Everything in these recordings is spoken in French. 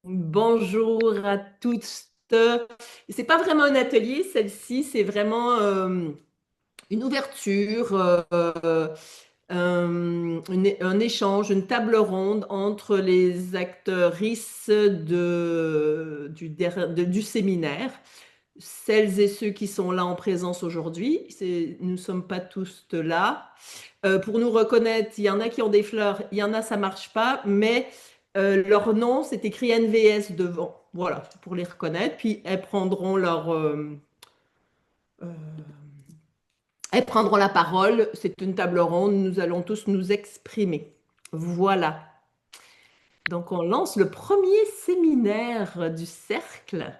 Bonjour à toutes. C'est pas vraiment un atelier, celle-ci, c'est vraiment une ouverture, un échange, une table ronde entre les actrices du séminaire. Celles et ceux qui sont là en présence aujourd'hui, nous ne sommes pas tous là. Pour nous reconnaître, il y en a qui ont des fleurs, il y en a ça marche pas, mais leur nom, c'est écrit NVS devant. Voilà, pour les reconnaître. Puis euh, elles prendront la parole. C'est une table ronde. Nous allons tous nous exprimer. Voilà. Donc, on lance le premier séminaire du cercle.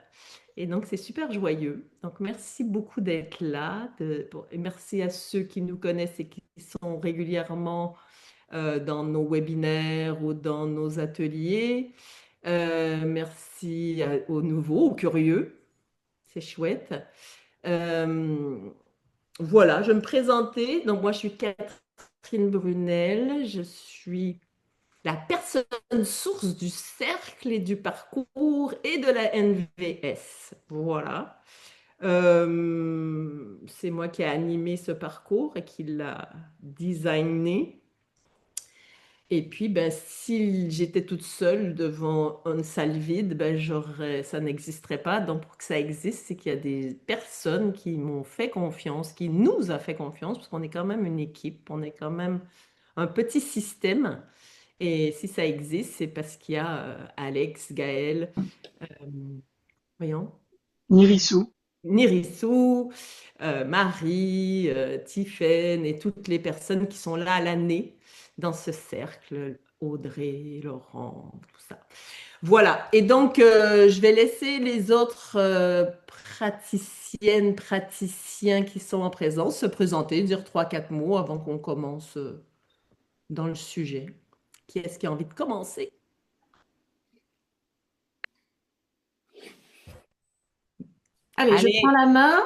Et donc, c'est super joyeux. Donc, merci beaucoup d'être là. Et merci à ceux qui nous connaissent et qui sont régulièrement dans nos webinaires ou dans nos ateliers. Merci aux nouveaux, aux curieux. C'est chouette. Euh, voilà, je vais me présenter. Donc, moi, je suis Catherine Brunel. Je suis la personne source du cercle et du parcours et de la NVS. Voilà. C'est moi qui ai animé ce parcours et qui l'a designé. Et puis, ben, si j'étais toute seule devant une salle vide, ben, ça n'existerait pas. Donc, pour que ça existe, c'est qu'il y a des personnes qui m'ont fait confiance, qui nous a fait confiance, parce qu'on est quand même une équipe, on est quand même un petit système. Et si ça existe, c'est parce qu'il y a Alex, Gaël, euh, voyons, Nirissou. Nirissou, Marie, Tiffaine et toutes les personnes qui sont là à l'année dans ce cercle, Audrey, Laurent, tout ça. Voilà. Et donc, je vais laisser les autres praticiennes, praticiens qui sont en présence se présenter, dire trois, quatre mots avant qu'on commence dans le sujet. Qui est-ce qui a envie de commencer? Allez, je prends Allez. la main.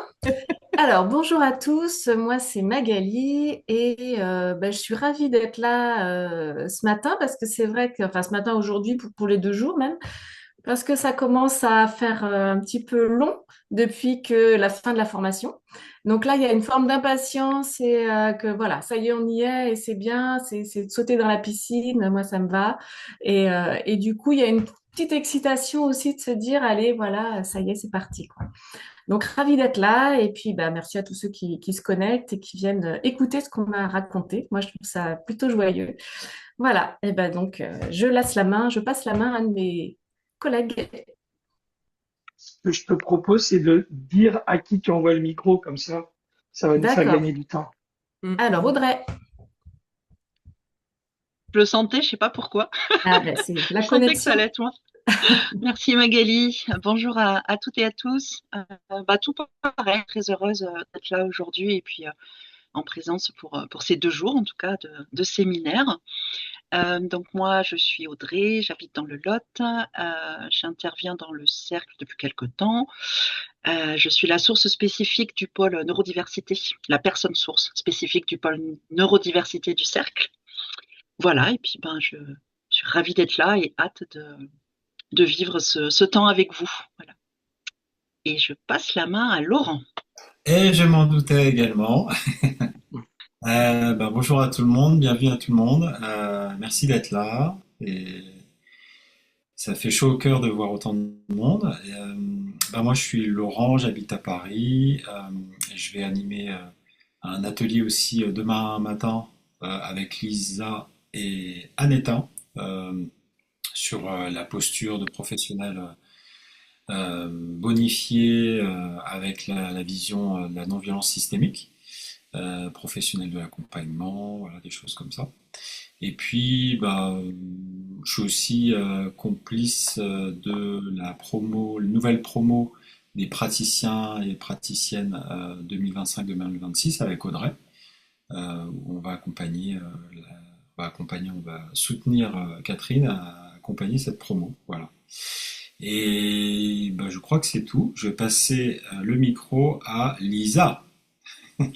Alors, bonjour à tous. Moi, c'est Magali et je suis ravie d'être là ce matin parce que c'est vrai que, enfin, ce matin, aujourd'hui, pour les 2 jours même, parce que ça commence à faire un petit peu long depuis que la fin de la formation. Donc là, il y a une forme d'impatience et que voilà, ça y est, on y est et c'est bien, c'est de sauter dans la piscine. Moi, ça me va. Et du coup, il y a une petite excitation aussi de se dire, allez, voilà, ça y est, c'est parti, quoi. Donc, ravi d'être là. Et puis, bah, merci à tous ceux qui se connectent et qui viennent écouter ce qu'on a raconté. Moi, je trouve ça plutôt joyeux. Voilà. Et ben donc, je passe la main à un de mes collègues. Ce que je te propose, c'est de dire à qui tu envoies le micro, comme ça va nous faire D'accord. gagner du temps. Alors, Audrey. Je le sentais, je sais pas pourquoi. Ah, ben, c'est la Je sentais que ça allait connexion. être moi. Merci Magali. Bonjour à toutes et à tous. Tout pareil, très heureuse d'être là aujourd'hui et puis en présence pour ces 2 jours en tout cas de séminaire. Donc moi, je suis Audrey, j'habite dans le Lot. J'interviens dans le cercle depuis quelque temps. Je suis la source spécifique du pôle neurodiversité, la personne source spécifique du pôle neurodiversité du cercle. Voilà, et puis je suis ravie d'être là et hâte de vivre ce temps avec vous. Voilà. Et je passe la main à Laurent. Et je m'en doutais également. Bonjour à tout le monde, bienvenue à tout le monde. Merci d'être là. Et ça fait chaud au cœur de voir autant de monde. Moi, je suis Laurent, j'habite à Paris. Et je vais animer un atelier aussi demain matin avec Lisa et Aneta sur la posture de professionnel bonifié avec la vision de la non-violence systémique. Professionnel de l'accompagnement, voilà, des choses comme ça. Et puis, je suis aussi complice de la promo, la nouvelle promo des praticiens et praticiennes 2025-2026 avec Audrey, où on va soutenir Catherine à accompagner cette promo. Voilà. Et je crois que c'est tout. Je vais passer le micro à Lisa.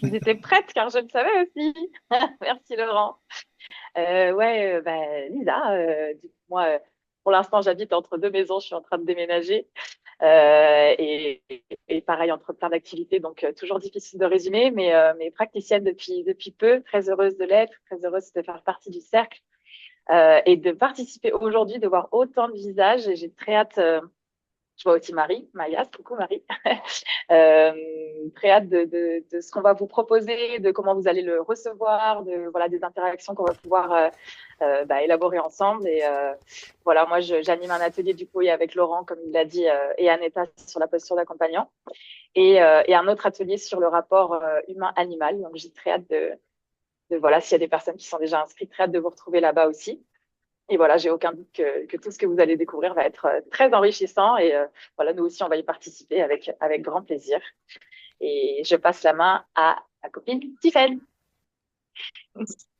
J'étais prête car je le savais aussi. Merci Laurent. Ouais, Lisa, moi, pour l'instant, j'habite entre deux maisons, je suis en train de déménager. Et pareil, entre plein d'activités, donc toujours difficile de résumer, mais praticienne depuis peu, très heureuse de l'être, très heureuse de faire partie du cercle et de participer aujourd'hui, de voir autant de visages. Et j'ai très hâte, je vois aussi Marie, Mayas, coucou Marie, euh, très hâte de ce qu'on va vous proposer, de comment vous allez le recevoir, voilà, des interactions qu'on va pouvoir élaborer ensemble. Et voilà, moi, j'anime un atelier du coup et avec Laurent, comme il l'a dit, et Aneta sur la posture d'accompagnant, et un autre atelier sur le rapport humain-animal. Donc, j'ai très hâte voilà, s'il y a des personnes qui sont déjà inscrites, très hâte de vous retrouver là-bas aussi. Et voilà, j'ai aucun doute que tout ce que vous allez découvrir va être très enrichissant. Et voilà, nous aussi, on va y participer avec grand plaisir. Et je passe la main à ma copine Tiffaine.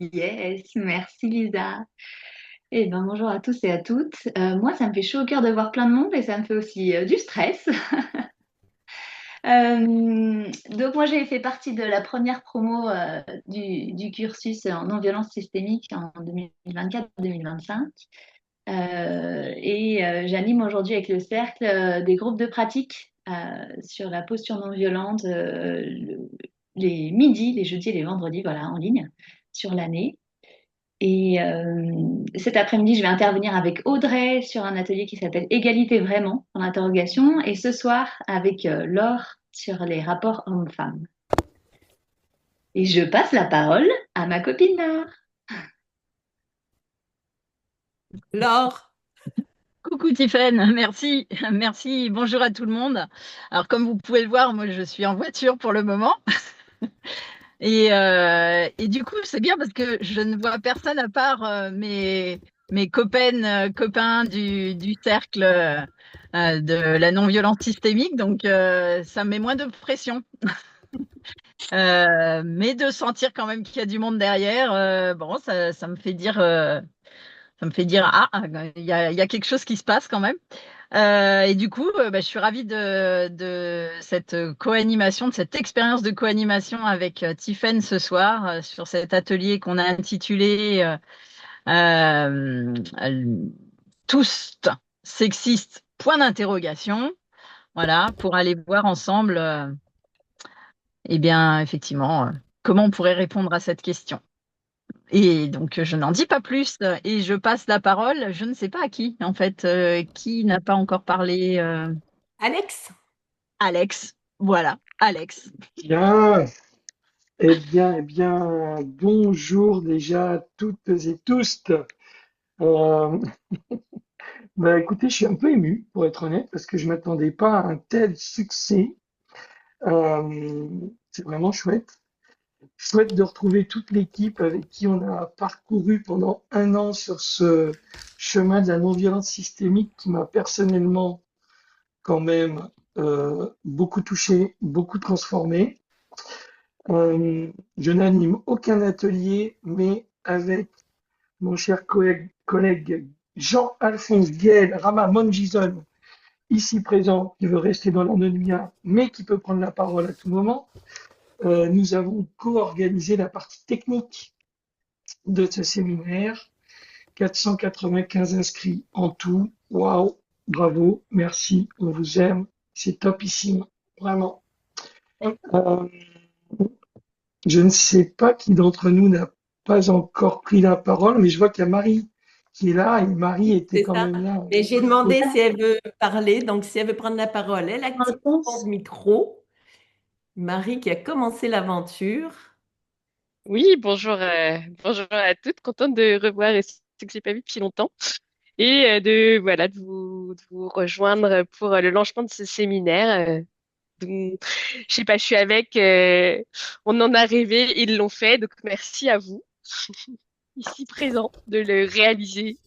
Yes, merci Lisa. Et ben bonjour à tous et à toutes. Moi, ça me fait chaud au cœur de voir plein de monde et ça me fait aussi du stress. Donc moi, j'ai fait partie de la première promo du cursus en non-violence systémique en 2024-2025. J'anime aujourd'hui avec le cercle des groupes de pratique sur la posture non violente les midis, les jeudis et les vendredis, voilà, en ligne sur l'année. Et cet après-midi, je vais intervenir avec Audrey sur un atelier qui s'appelle Égalité vraiment, en interrogation, et ce soir avec Laure sur les rapports hommes-femmes. Et je passe la parole à ma copine Laure. Laure, Coucou Tiffaine, merci, merci, bonjour à tout le monde. Alors comme vous pouvez le voir, moi je suis en voiture pour le moment. Et du coup, c'est bien parce que je ne vois personne à part mes copains du cercle de la non-violence systémique, donc ça me met moins de pression. Mais de sentir quand même qu'il y a du monde derrière, bon, ça me fait dire, ah, il y a quelque chose qui se passe quand même. Et du coup, je suis ravie de cette co-animation, de cette expérience de co-animation avec Tiffaine ce soir sur cet atelier qu'on a intitulé Tous sexistes, point d'interrogation. Voilà, pour aller voir ensemble, eh bien, effectivement, comment on pourrait répondre à cette question. Et donc, je n'en dis pas plus et je passe la parole, je ne sais pas à qui, en fait, qui n'a pas encore parlé. Alex, Alex, voilà, Alex. Bien, eh bien, bonjour déjà à toutes et tous. Euh, Écoutez, je suis un peu ému, pour être honnête, parce que je m'attendais pas à un tel succès. Euh, c'est vraiment chouette. Chouette de retrouver toute l'équipe avec qui on a parcouru pendant un an sur ce chemin de la non-violence systémique qui m'a personnellement quand même beaucoup touché, beaucoup transformé. Je n'anime aucun atelier, mais avec mon cher collègue Jean-Alphonse Guel Rama Monjison, ici présent, qui veut rester dans l'anonymat, mais qui peut prendre la parole à tout moment. Nous avons co-organisé la partie technique de ce séminaire. 495 inscrits en tout. Waouh, bravo, merci, on vous aime, c'est topissime, vraiment. Euh, je ne sais pas qui d'entre nous n'a pas encore pris la parole, mais je vois qu'il y a Marie qui est là, et Marie était c'est quand ça. même là. Mais j'ai demandé si elle veut parler, donc si elle veut prendre la parole, elle active son micro. Marie qui a commencé l'aventure. Oui, bonjour à toutes, contente de revoir ceux que j'ai pas vu depuis longtemps et voilà de vous rejoindre pour le lancement de ce séminaire. Donc, je sais pas, je suis avec, on en a rêvé, ils l'ont fait, donc merci à vous ici présents de le réaliser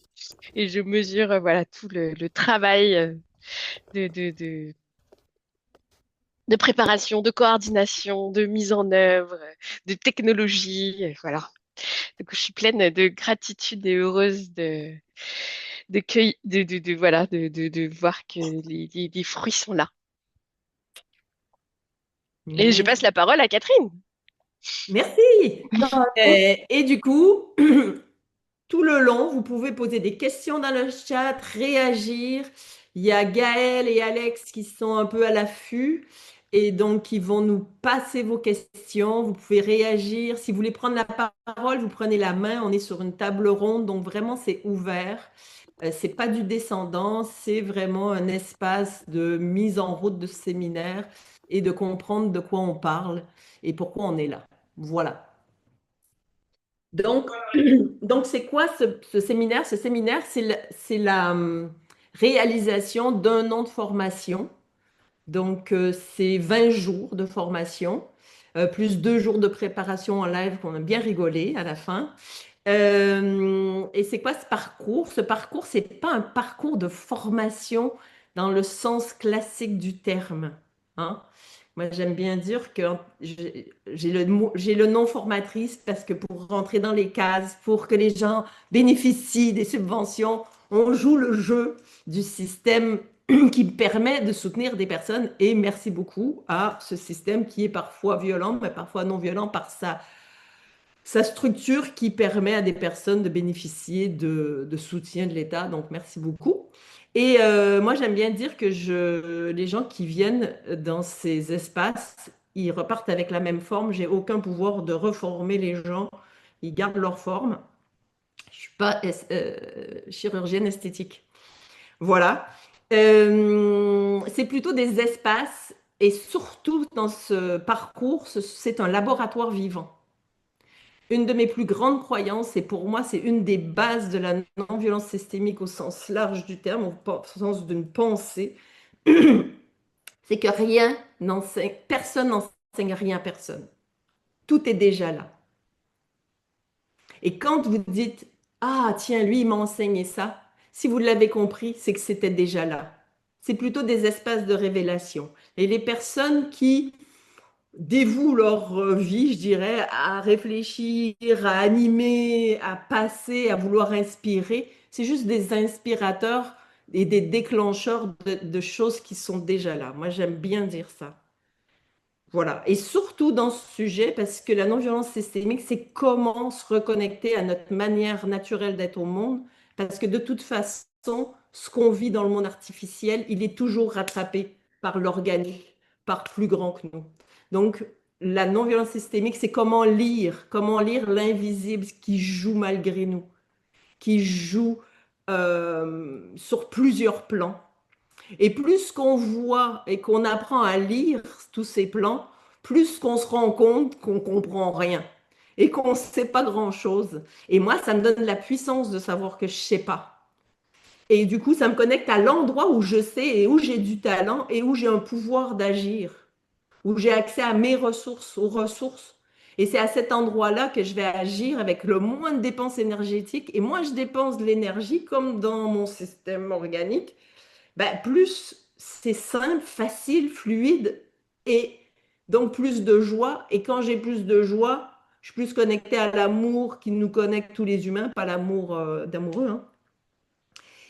et je mesure voilà tout le travail de, de, de, de préparation, de coordination, de mise en œuvre, de technologie, voilà. Donc, je suis pleine de gratitude et heureuse voilà, de voir que les fruits sont là. Et je passe la parole à Catherine. Merci. Et du coup, tout le long, vous pouvez poser des questions dans le chat, réagir. Il y a Gaël et Alex qui sont un peu à l'affût et donc ils vont nous passer vos questions. Vous pouvez réagir. Si vous voulez prendre la parole, vous prenez la main. On est sur une table ronde, donc vraiment c'est ouvert. C'est pas du descendant, c'est vraiment un espace de mise en route de ce séminaire et de comprendre de quoi on parle et pourquoi on est là. Voilà. Donc, c'est quoi ce séminaire? Ce séminaire, c'est la réalisation d'un an de formation. Donc, c'est 20 jours de formation, plus 2 jours de préparation en live qu'on a bien rigolé à la fin. Et c'est quoi ce parcours? Ce parcours, c'est pas un parcours de formation dans le sens classique du terme, hein. Moi, j'aime bien dire que j'ai le nom formatrice parce que pour rentrer dans les cases, pour que les gens bénéficient des subventions, on joue le jeu du système qui permet de soutenir des personnes. Et merci beaucoup à ce système qui est parfois violent, mais parfois non violent par sa structure qui permet à des personnes de bénéficier de soutien de l'État. Donc, merci beaucoup. Et moi, j'aime bien dire que les gens qui viennent dans ces espaces, ils repartent avec la même forme. J'ai aucun pouvoir de reformer les gens. Ils gardent leur forme. Je ne suis pas chirurgienne esthétique. Voilà. C'est plutôt des espaces et surtout dans ce parcours, c'est un laboratoire vivant. Une de mes plus grandes croyances, et pour moi, c'est une des bases de la non-violence systémique au sens large du terme, au sens d'une pensée, c'est que personne n'enseigne rien à personne. Tout est déjà là. Et quand vous dites, ah tiens, lui, il m'a enseigné ça, si vous l'avez compris, c'est que c'était déjà là. C'est plutôt des espaces de révélation. Et les personnes qui dévouent leur vie, je dirais, à réfléchir, à animer, à passer, à vouloir inspirer. C'est juste des inspirateurs et des déclencheurs de choses qui sont déjà là. Moi, j'aime bien dire ça. Voilà. Et surtout dans ce sujet, parce que la non-violence systémique, c'est comment se reconnecter à notre manière naturelle d'être au monde. Parce que de toute façon, ce qu'on vit dans le monde artificiel, il est toujours rattrapé par l'organique, par plus grand que nous. Donc, la non-violence systémique, c'est comment lire l'invisible qui joue malgré nous, qui joue sur plusieurs plans. Et plus qu'on voit et qu'on apprend à lire tous ces plans, plus qu'on se rend compte qu'on comprend rien et qu'on ne sait pas grand-chose. Et moi, ça me donne la puissance de savoir que je ne sais pas. Et du coup, ça me connecte à l'endroit où je sais et où j'ai du talent et où j'ai un pouvoir d'agir, où j'ai accès à mes ressources, aux ressources. Et c'est à cet endroit-là que je vais agir avec le moins de dépenses énergétiques. Et moins je dépense de l'énergie, comme dans mon système organique, ben, plus c'est simple, facile, fluide et donc plus de joie. Et quand j'ai plus de joie, je suis plus connectée à l'amour qui nous connecte tous les humains, pas l'amour d'amoureux, hein.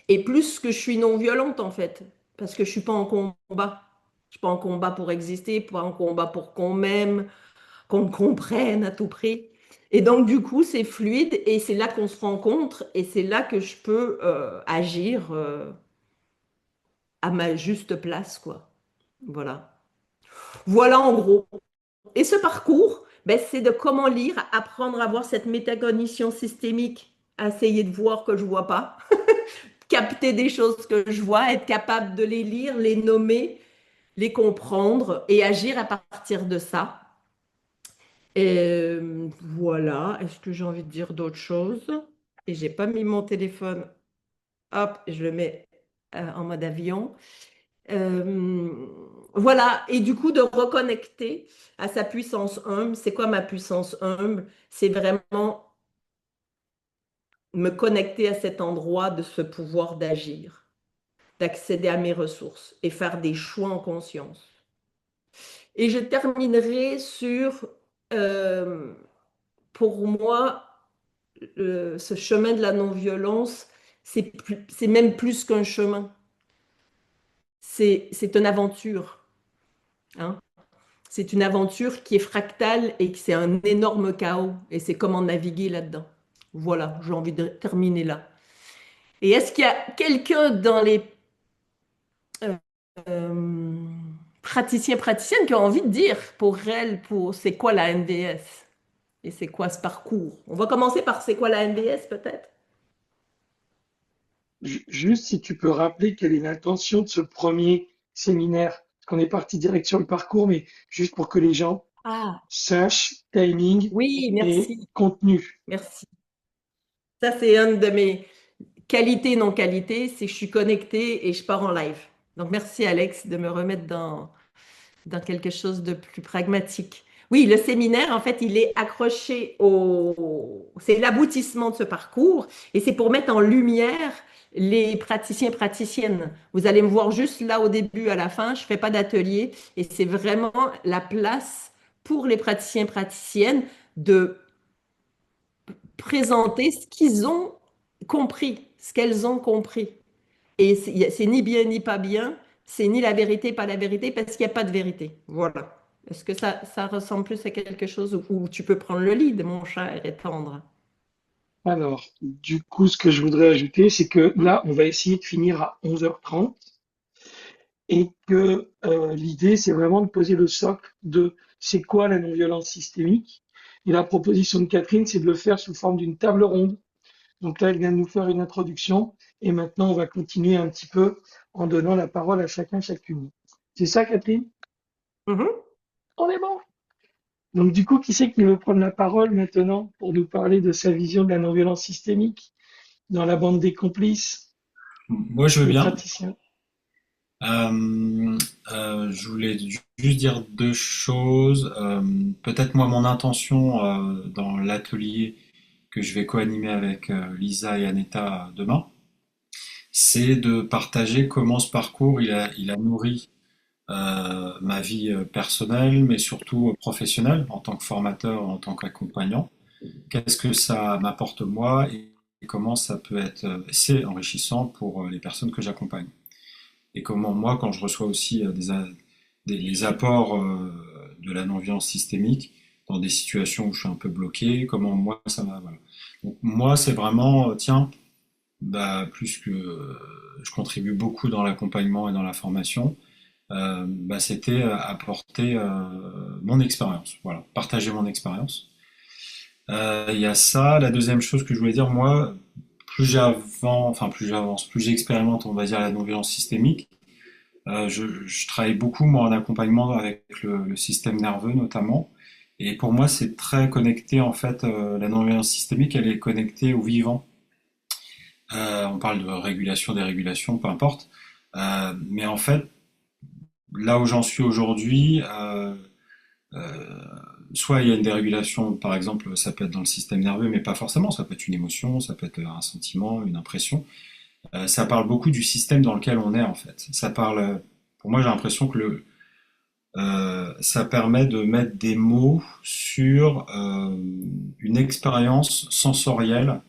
Et plus que je suis non violente en fait, parce que je suis pas en combat. Je suis pas en combat pour exister, pas en combat pour qu'on m'aime, qu'on me comprenne à tout prix. Et donc du coup, c'est fluide et c'est là qu'on se rencontre et c'est là que je peux agir à ma juste place, quoi. Voilà. Voilà en gros. Et ce parcours, ben, c'est de comment lire, apprendre à voir cette métacognition systémique, essayer de voir que je ne vois pas, capter des choses que je vois, être capable de les lire, les nommer, les comprendre et agir à partir de ça. Et voilà. Est-ce que j'ai envie de dire d'autres choses? Et j'ai pas mis mon téléphone. Hop, je le mets en mode avion. Voilà, et du coup de reconnecter à sa puissance humble. C'est quoi ma puissance humble? C'est vraiment me connecter à cet endroit de ce pouvoir d'agir, d'accéder à mes ressources et faire des choix en conscience. Et je terminerai sur, pour moi, ce chemin de la non-violence, c'est même plus qu'un chemin. C'est une aventure, hein. C'est une aventure qui est fractale et que c'est un énorme chaos. Et c'est comment naviguer là-dedans. Voilà, j'ai envie de terminer là. Et est-ce qu'il y a quelqu'un dans les euh, praticiens, praticiennes qui ont envie de dire pour elle, pour c'est quoi la NVS et c'est quoi ce parcours? On va commencer par c'est quoi la NVS peut-être? Juste si tu peux rappeler quelle est l'intention de ce premier séminaire, parce qu'on est parti direct sur le parcours, mais juste pour que les gens Ah, sachent timing oui, et merci, contenu. merci. Ça, c'est une de mes qualités, non qualités, c'est que je suis connectée et je pars en live. Donc, merci Alex de me remettre dans quelque chose de plus pragmatique. Oui, le séminaire, en fait, il est accroché au... C'est l'aboutissement de ce parcours et c'est pour mettre en lumière les praticiens, praticiennes. Vous allez me voir juste là au début, à la fin, je ne fais pas d'atelier et c'est vraiment la place pour les praticiens, praticiennes de présenter ce qu'ils ont compris, ce qu'elles ont compris. Et c'est ni bien ni pas bien, c'est ni la vérité, pas la vérité, parce qu'il n'y a pas de vérité. Voilà. Est-ce que ça ressemble plus à quelque chose où tu peux prendre le lead, mon cher, et tendre? Alors, du coup, ce que je voudrais ajouter, c'est que là, on va essayer de finir à 11h30 et que l'idée, c'est vraiment de poser le socle de c'est quoi la non-violence systémique. Et la proposition de Catherine, c'est de le faire sous forme d'une table ronde. Donc là, elle vient de nous faire une introduction et maintenant, on va continuer un petit peu en donnant la parole à chacun, chacune. C'est ça, Catherine? Mhm. On est bon. Donc du coup, qui c'est qui veut prendre la parole maintenant pour nous parler de sa vision de la non-violence systémique dans la bande des complices, Moi, je veux des bien. praticiens? Je voulais juste dire deux choses. Peut-être moi, mon intention dans l'atelier que je vais co-animer avec Lisa et Aneta demain, c'est de partager comment ce parcours il a nourri ma vie personnelle, mais surtout professionnelle en tant que formateur, en tant qu'accompagnant. Qu'est-ce que ça m'apporte moi et comment ça peut être c'est enrichissant pour les personnes que j'accompagne. Et comment moi, quand je reçois aussi les apports de la non-violence systémique dans des situations où je suis un peu bloqué, comment moi ça va. Voilà. Donc moi, c'est vraiment, tiens, bah, plus que je contribue beaucoup dans l'accompagnement et dans la formation, bah, c'était apporter mon expérience, voilà, partager mon expérience. Il y a ça. La deuxième chose que je voulais dire, moi, plus j'avance, plus j'expérimente, on va dire, la non-violence systémique. Je travaille beaucoup, moi, en accompagnement avec le système nerveux, notamment. Et pour moi, c'est très connecté, en fait, la non-violence systémique, elle est connectée au vivant. On parle de régulation, dérégulation, peu importe. Mais en fait, là où j'en suis aujourd'hui, euh, soit il y a une dérégulation, par exemple, ça peut être dans le système nerveux, mais pas forcément, ça peut être une émotion, ça peut être un sentiment, une impression. Ça parle beaucoup du système dans lequel on est, en fait. Ça parle, pour moi, j'ai l'impression que ça permet de mettre des mots sur une expérience sensorielle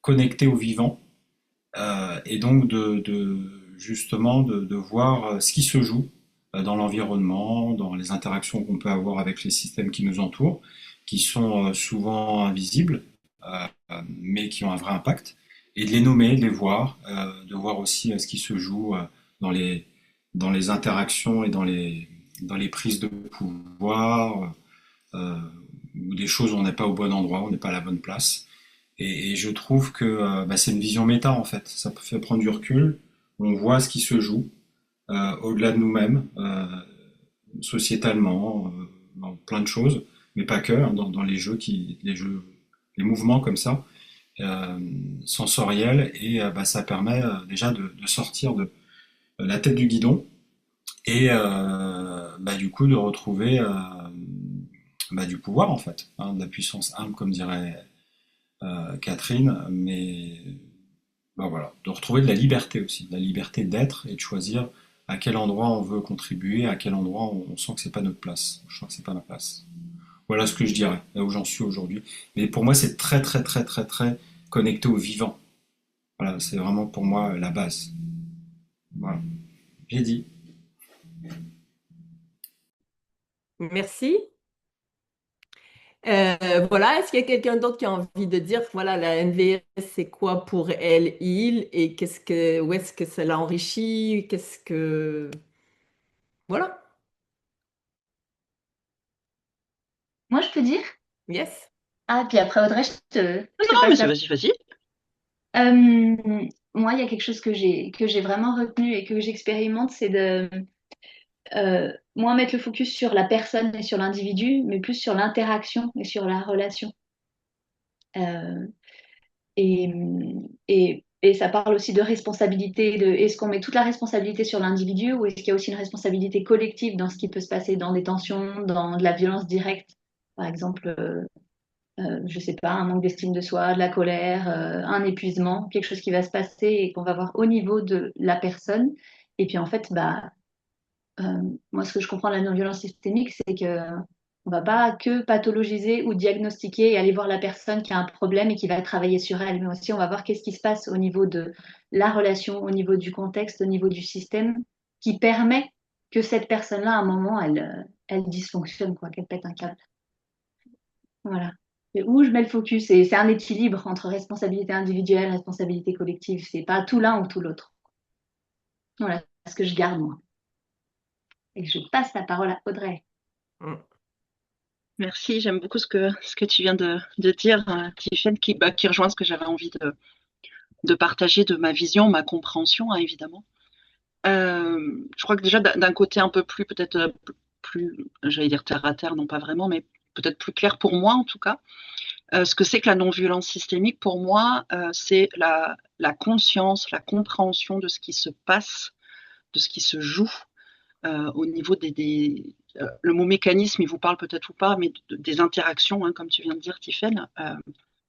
connectée au vivant, et donc justement de voir ce qui se joue dans l'environnement, dans les interactions qu'on peut avoir avec les systèmes qui nous entourent, qui sont souvent invisibles, mais qui ont un vrai impact, et de les nommer, de les voir, de voir aussi ce qui se joue dans les interactions et dans les prises de pouvoir, où des choses où on n'est pas au bon endroit, on n'est pas à la bonne place. Et je trouve que bah, c'est une vision méta en fait. Ça fait prendre du recul, on voit ce qui se joue au-delà de nous-mêmes, sociétalement, dans plein de choses, mais pas que, hein, dans les jeux, les mouvements comme ça, euh, sensoriels, et bah, ça permet déjà de sortir de la tête du guidon et bah, du coup de retrouver bah, du pouvoir en fait, hein, de la puissance âme comme dirait Catherine, mais bah, voilà, de retrouver de la liberté aussi, de la liberté d'être et de choisir à quel endroit on veut contribuer, à quel endroit on sent que c'est pas notre place. Je sens que c'est pas ma place. Voilà ce que je dirais, là où j'en suis aujourd'hui. Mais pour moi, c'est très très très très très connecté au vivant. Voilà, c'est vraiment pour moi la base. Voilà, j'ai dit. Merci. Voilà, est-ce qu'il y a quelqu'un d'autre qui a envie de dire, voilà, la NVS, c'est quoi pour elle, il, et où est-ce que ça l'a enrichi, voilà, Moi, je peux dire? yes. Ah, puis après, Audrey, je te Non, mais passe la. vas-y. Moi, il y a quelque chose que j'ai vraiment retenu et que j'expérimente, c'est de moins mettre le focus sur la personne et sur l'individu, mais plus sur l'interaction et sur la relation. Euh, et, et ça parle aussi de responsabilité, est-ce qu'on met toute la responsabilité sur l'individu ou est-ce qu'il y a aussi une responsabilité collective dans ce qui peut se passer dans des tensions, dans de la violence directe, par exemple, je sais pas, un manque d'estime de soi, de la colère, un épuisement, quelque chose qui va se passer et qu'on va voir au niveau de la personne. Et puis en fait, moi, ce que je comprends de la non-violence systémique, c'est que on va pas que pathologiser ou diagnostiquer et aller voir la personne qui a un problème et qui va travailler sur elle, mais aussi on va voir qu'est-ce qui se passe au niveau de la relation, au niveau du contexte, au niveau du système, qui permet que cette personne-là, à un moment, elle dysfonctionne, quoi, qu'elle pète un câble. Voilà. Et où je mets le focus, et c'est un équilibre entre responsabilité individuelle, responsabilité collective. C'est pas tout l'un ou tout l'autre. Voilà ce que je garde, moi. Et je passe la parole à Audrey. Mm. Merci, j'aime beaucoup ce que tu viens de dire, Tiffaine, qui rejoint ce que j'avais envie de partager de ma vision, ma compréhension, hein, évidemment. Je crois que déjà, d'un côté un peu plus, peut-être plus, j'allais dire terre à terre, non pas vraiment, mais peut-être plus clair pour moi en tout cas, ce que c'est que la non-violence systémique, pour moi, c'est la conscience, la compréhension de ce qui se passe, de ce qui se joue au niveau le mot mécanisme, il vous parle peut-être ou pas, mais des interactions, hein, comme tu viens de dire, Tiffaine,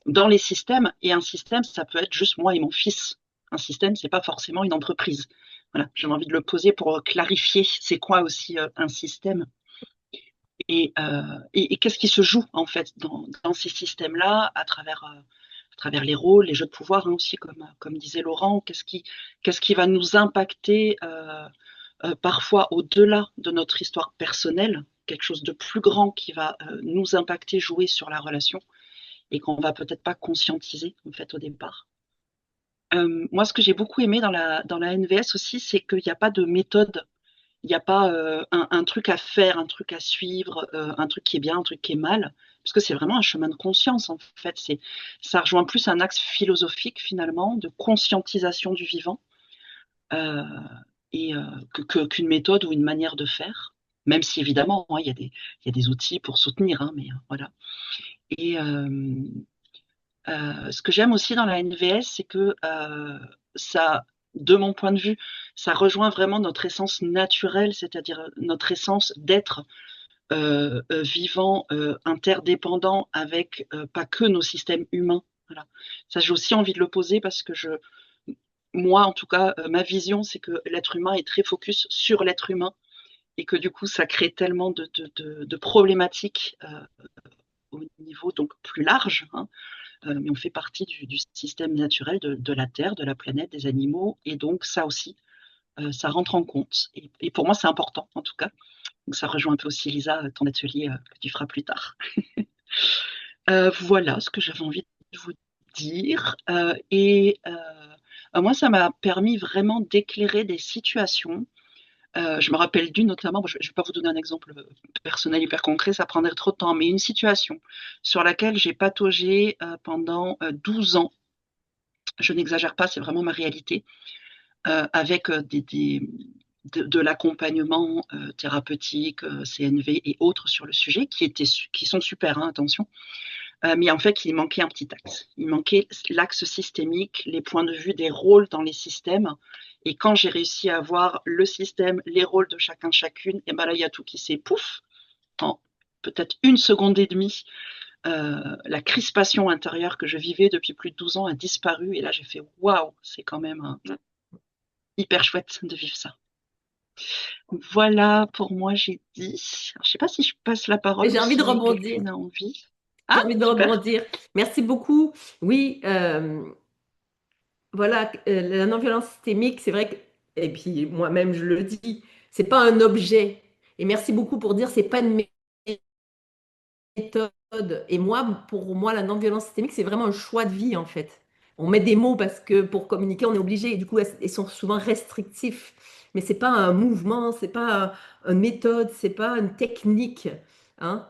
dans les systèmes. Et un système, ça peut être juste moi et mon fils. Un système, c'est pas forcément une entreprise. Voilà, j'ai envie de le poser pour clarifier c'est quoi aussi un système et qu'est-ce qui se joue en fait dans ces systèmes-là à travers les rôles, les jeux de pouvoir, hein, aussi comme disait Laurent, qu'est-ce qui va nous impacter parfois au-delà de notre histoire personnelle, quelque chose de plus grand qui va nous impacter, jouer sur la relation et qu'on va peut-être pas conscientiser en fait au départ. Moi, ce que j'ai beaucoup aimé dans la NVS aussi, c'est qu'il n'y a pas de méthode, il n'y a pas un truc à faire, un truc à suivre, un truc qui est bien, un truc qui est mal, parce que c'est vraiment un chemin de conscience en fait. Ça rejoint plus un axe philosophique finalement de conscientisation du vivant euh, qu'une méthode ou une manière de faire. Même si évidemment, hein, il y a des outils pour soutenir, hein, mais voilà. Et ce que j'aime aussi dans la NVS, c'est que ça, de mon point de vue, ça rejoint vraiment notre essence naturelle, c'est-à-dire notre essence d'être vivant, interdépendant avec pas que nos systèmes humains. Voilà. Ça, j'ai aussi envie de le poser parce que moi, en tout cas, ma vision, c'est que l'être humain est très focus sur l'être humain et que du coup, ça crée tellement de problématiques au niveau donc plus large, hein, mais on fait partie du système naturel de la Terre, de la planète, des animaux, et donc ça aussi, ça rentre en compte. Et pour moi, c'est important, en tout cas. Donc ça rejoint un peu aussi, Lisa, ton atelier que tu feras plus tard. Voilà ce que j'avais envie de vous dire. Moi, ça m'a permis vraiment d'éclairer des situations. Je me rappelle d'une notamment, je ne vais pas vous donner un exemple personnel hyper concret, ça prendrait trop de temps, mais une situation sur laquelle j'ai pataugé pendant 12 ans. Je n'exagère pas, c'est vraiment ma réalité, avec de l'accompagnement thérapeutique, CNV et autres sur le sujet, qui sont super, hein, attention. Mais en fait, il manquait un petit axe. Il manquait l'axe systémique, les points de vue des rôles dans les systèmes. Et quand j'ai réussi à voir le système, les rôles de chacun, chacune, et ben là, il y a tout qui s'est pouf, en peut-être une seconde et demie. La crispation intérieure que je vivais depuis plus de 12 ans a disparu. Et là, j'ai fait waouh, c'est quand même hyper chouette de vivre ça. Voilà, pour moi, j'ai dit. Alors, je ne sais pas si je passe la parole. J'ai envie de si rebondir. quelqu'un a envie. J'ai Ah, envie de super. rebondir. Merci beaucoup. Oui, voilà, la non-violence systémique, c'est vrai que, et puis moi-même je le dis, c'est pas un objet. Et merci beaucoup pour dire, c'est pas une méthode. Et moi, pour moi, la non-violence systémique, c'est vraiment un choix de vie, en fait. On met des mots parce que pour communiquer, on est obligé, et du coup, ils sont souvent restrictifs. Mais c'est pas un mouvement, c'est pas une méthode, c'est pas une technique, hein.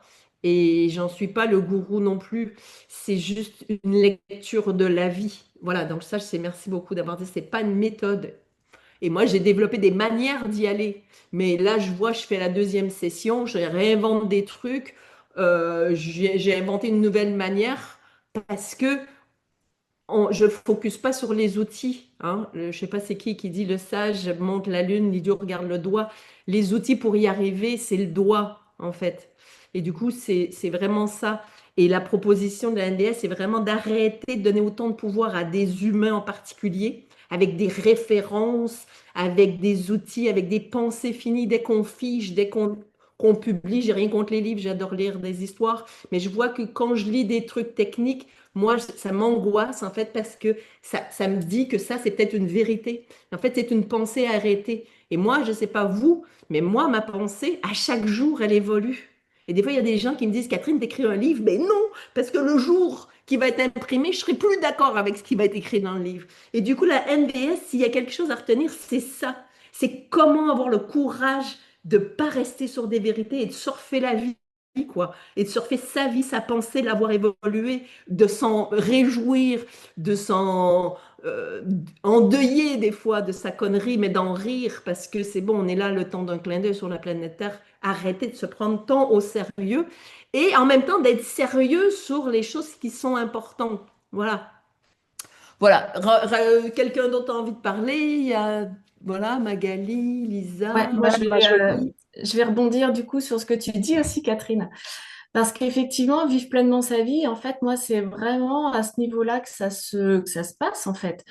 Et j'en suis pas le gourou non plus. C'est juste une lecture de la vie. Voilà, donc ça, c'est merci beaucoup d'avoir dit, c'est pas une méthode. Et moi, j'ai développé des manières d'y aller. Mais là, je vois, je fais la deuxième session, je réinvente des trucs. J'ai inventé une nouvelle manière parce que je ne focus pas sur les outils, hein. Je ne sais pas c'est qui dit le sage monte la lune, l'idiot regarde le doigt. Les outils pour y arriver, c'est le doigt, en fait. Et du coup, c'est vraiment ça. Et la proposition de la NDS, c'est vraiment d'arrêter de donner autant de pouvoir à des humains en particulier, avec des références, avec des outils, avec des pensées finies. Dès qu'on fiche, dès qu'on publie, j'ai rien contre les livres, j'adore lire des histoires, mais je vois que quand je lis des trucs techniques, moi, ça m'angoisse en fait parce que ça me dit que ça, c'est peut-être une vérité. En fait, c'est une pensée arrêtée. Et moi, je ne sais pas vous, mais moi, ma pensée, à chaque jour, elle évolue. Et des fois, il y a des gens qui me disent, Catherine, t'écris un livre. Mais non, parce que le jour qui va être imprimé, je serai plus d'accord avec ce qui va être écrit dans le livre. Et du coup, la NDS, s'il y a quelque chose à retenir, c'est ça. C'est comment avoir le courage de ne pas rester sur des vérités et de surfer la vie, quoi. Et de surfer sa vie, sa pensée, de l'avoir évolué, de s'en réjouir, de s'en endeuiller des fois de sa connerie, mais d'en rire parce que c'est bon, on est là le temps d'un clin d'œil sur la planète Terre. Arrêter de se prendre tant au sérieux et en même temps d'être sérieux sur les choses qui sont importantes. Voilà. Voilà. Quelqu'un d'autre a envie de parler? Il y a, voilà, Magali, Ouais, Lisa, moi, Jolie. je vais rebondir du coup sur ce que tu dis aussi, Catherine. Parce qu'effectivement, vivre pleinement sa vie, en fait, moi, c'est vraiment à ce niveau-là que ça se passe, en fait.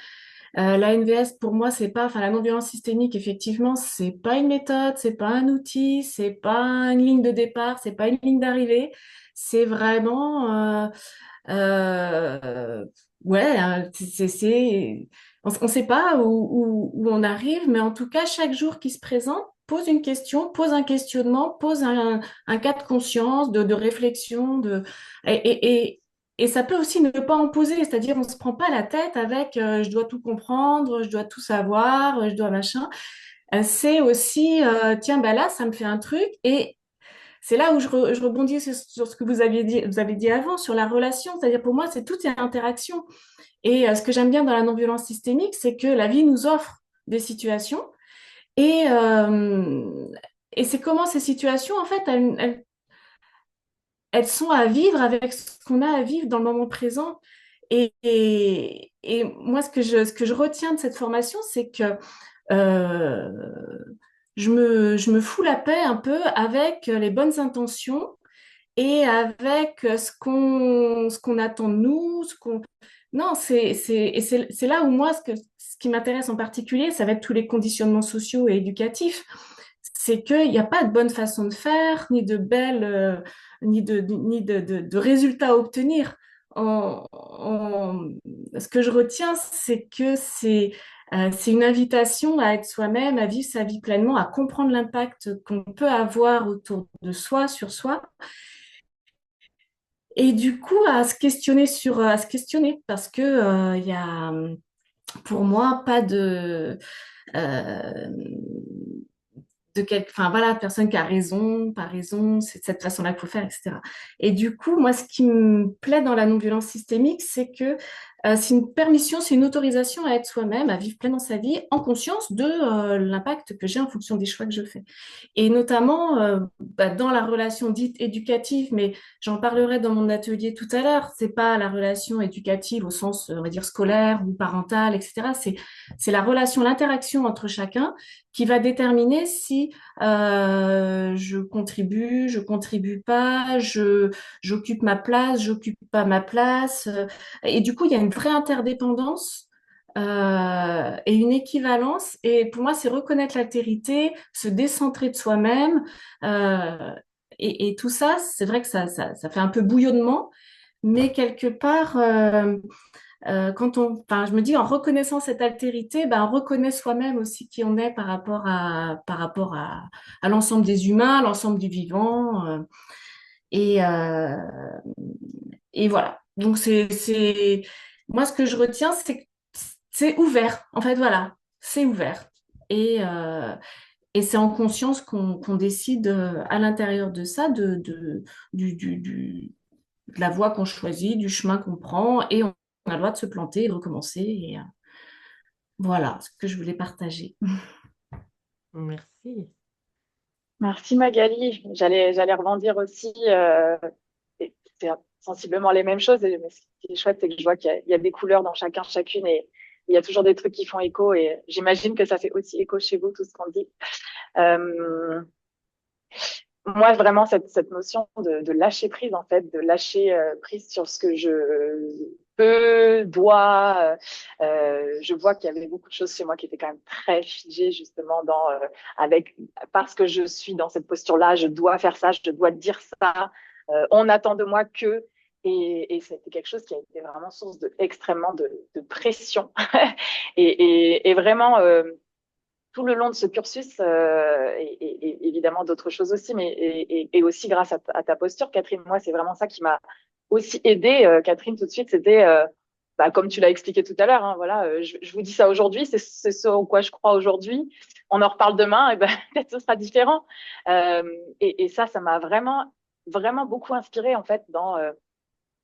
La NVS, pour moi, c'est pas, enfin, la non-violence systémique, effectivement, c'est pas une méthode, c'est pas un outil, c'est pas une ligne de départ, c'est pas une ligne d'arrivée. C'est vraiment, euh, ouais, on sait pas où on arrive, mais en tout cas, chaque jour qui se présente pose une question, pose un questionnement, pose un cas de conscience, de réflexion, et, et, et, et ça peut aussi ne pas en poser, c'est-à-dire on se prend pas la tête avec je dois tout comprendre, je dois tout savoir, je dois machin. C'est aussi tiens, bah là, ça me fait un truc, et c'est là où je rebondis sur ce que vous avez dit avant, sur la relation. C'est-à-dire pour moi, c'est tout est interaction. Et ce que j'aime bien dans la non-violence systémique, c'est que la vie nous offre des situations et, euh, et c'est comment ces situations, en fait, elles sont à vivre avec ce qu'on a à vivre dans le moment présent. Et moi, ce que je retiens de cette formation, c'est que euh, je me fous la paix un peu avec les bonnes intentions et avec ce qu'on attend de nous, ce qu'on... Non, c'est là où moi, ce qui m'intéresse en particulier, ça va être tous les conditionnements sociaux et éducatifs. C'est qu'il n'y a pas de bonne façon de faire, ni de belle, de résultats à obtenir. Ce que je retiens, c'est que c'est une invitation à être soi-même, à vivre sa vie pleinement, à comprendre l'impact qu'on peut avoir autour de soi, sur soi, et du coup, à se questionner parce que il y a pour moi pas euh, enfin voilà, personne qui a raison, pas raison, c'est de cette façon-là qu'il faut faire, etc. Et du coup, moi, ce qui me plaît dans la non-violence systémique, c'est que c'est une permission, c'est une autorisation à être soi-même, à vivre pleinement sa vie en conscience de l'impact que j'ai en fonction des choix que je fais. Et notamment dans la relation dite éducative, mais j'en parlerai dans mon atelier tout à l'heure. C'est pas la relation éducative au sens, on va dire, scolaire ou parental, etc. C'est la relation, l'interaction entre chacun qui va déterminer si je contribue pas, j'occupe ma place, j'occupe pas ma place. Et du coup, il y a une vraie interdépendance et une équivalence. Et pour moi, c'est reconnaître l'altérité, se décentrer de soi-même. euh, et tout ça, c'est vrai que ça fait un peu bouillonnement, mais quelque part, enfin, je me dis, en reconnaissant cette altérité, ben, on reconnaît soi-même aussi qui on est par rapport à l'ensemble des humains, l'ensemble du vivant. Et, et voilà. Donc, moi, ce que je retiens, c'est que c'est ouvert. En fait, voilà, c'est ouvert. Et, euh, et c'est en conscience qu'on décide à l'intérieur de ça, de la voie qu'on choisit, du chemin qu'on prend, et on a le droit de se planter et de recommencer. Et voilà ce que je voulais partager. Merci. Merci Magali. J'allais rebondir aussi. C'est sensiblement les mêmes choses. Mais ce qui est chouette, c'est que je vois qu'il y a des couleurs dans chacun, chacune, et il y a toujours des trucs qui font écho. Et j'imagine que ça fait aussi écho chez vous, tout ce qu'on dit. Euh, Moi, vraiment, cette notion de lâcher prise, en fait, de lâcher prise sur ce que je peux, dois. Je vois qu'il y avait beaucoup de choses chez moi qui étaient quand même très figées, justement, parce que je suis dans cette posture-là, je dois faire ça, je dois dire ça, on attend de moi que. Et c'était quelque chose qui a été vraiment source extrêmement de pression. Et vraiment, tout le long de ce cursus, et évidemment d'autres choses aussi, mais et aussi grâce à ta posture, Catherine, moi, c'est vraiment ça qui m'a aussi aidée, Catherine, tout de suite, c'était, comme tu l'as expliqué tout à l'heure, hein, voilà, je vous dis ça aujourd'hui, c'est ce en quoi je crois aujourd'hui. On en reparle demain, et ben peut-être ce sera différent. Et ça m'a vraiment, vraiment beaucoup inspirée en fait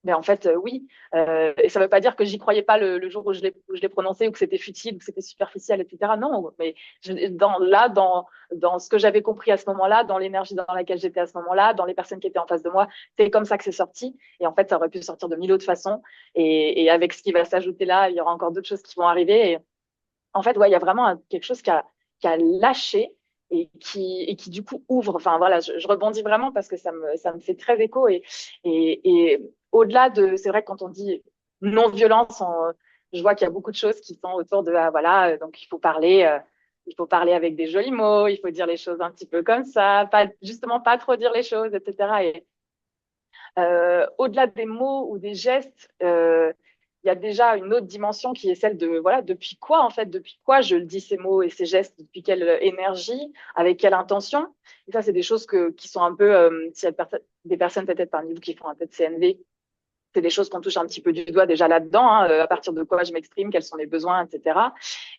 mais en fait, oui. Et ça ne veut pas dire que j'y croyais pas le jour où je l'ai prononcé, ou que c'était futile, ou que c'était superficiel, etc. Non, mais dans ce que j'avais compris à ce moment-là, dans l'énergie dans laquelle j'étais à ce moment-là, dans les personnes qui étaient en face de moi, c'est comme ça que c'est sorti. Et en fait, ça aurait pu sortir de mille autres façons. Et avec ce qui va s'ajouter là, il y aura encore d'autres choses qui vont arriver. Et en fait, ouais, il y a vraiment quelque chose qui a lâché et qui du coup ouvre. Enfin voilà, je rebondis vraiment parce que ça me fait très écho et au-delà c'est vrai que quand on dit non-violence, je vois qu'il y a beaucoup de choses qui sont autour de voilà, donc il faut parler avec des jolis mots, il faut dire les choses un petit peu comme ça, justement pas trop dire les choses, etc. Et au-delà des mots ou des gestes, il y a déjà une autre dimension qui est celle de, voilà, depuis quoi, en fait, depuis quoi je le dis ces mots et ces gestes, depuis quelle énergie, avec quelle intention. Et ça, c'est des choses qui sont un peu, s'il y a des personnes peut-être parmi vous qui font un peu de CNV, c'est des choses qu'on touche un petit peu du doigt déjà là-dedans, hein, à partir de quoi je m'exprime, quels sont mes besoins, etc.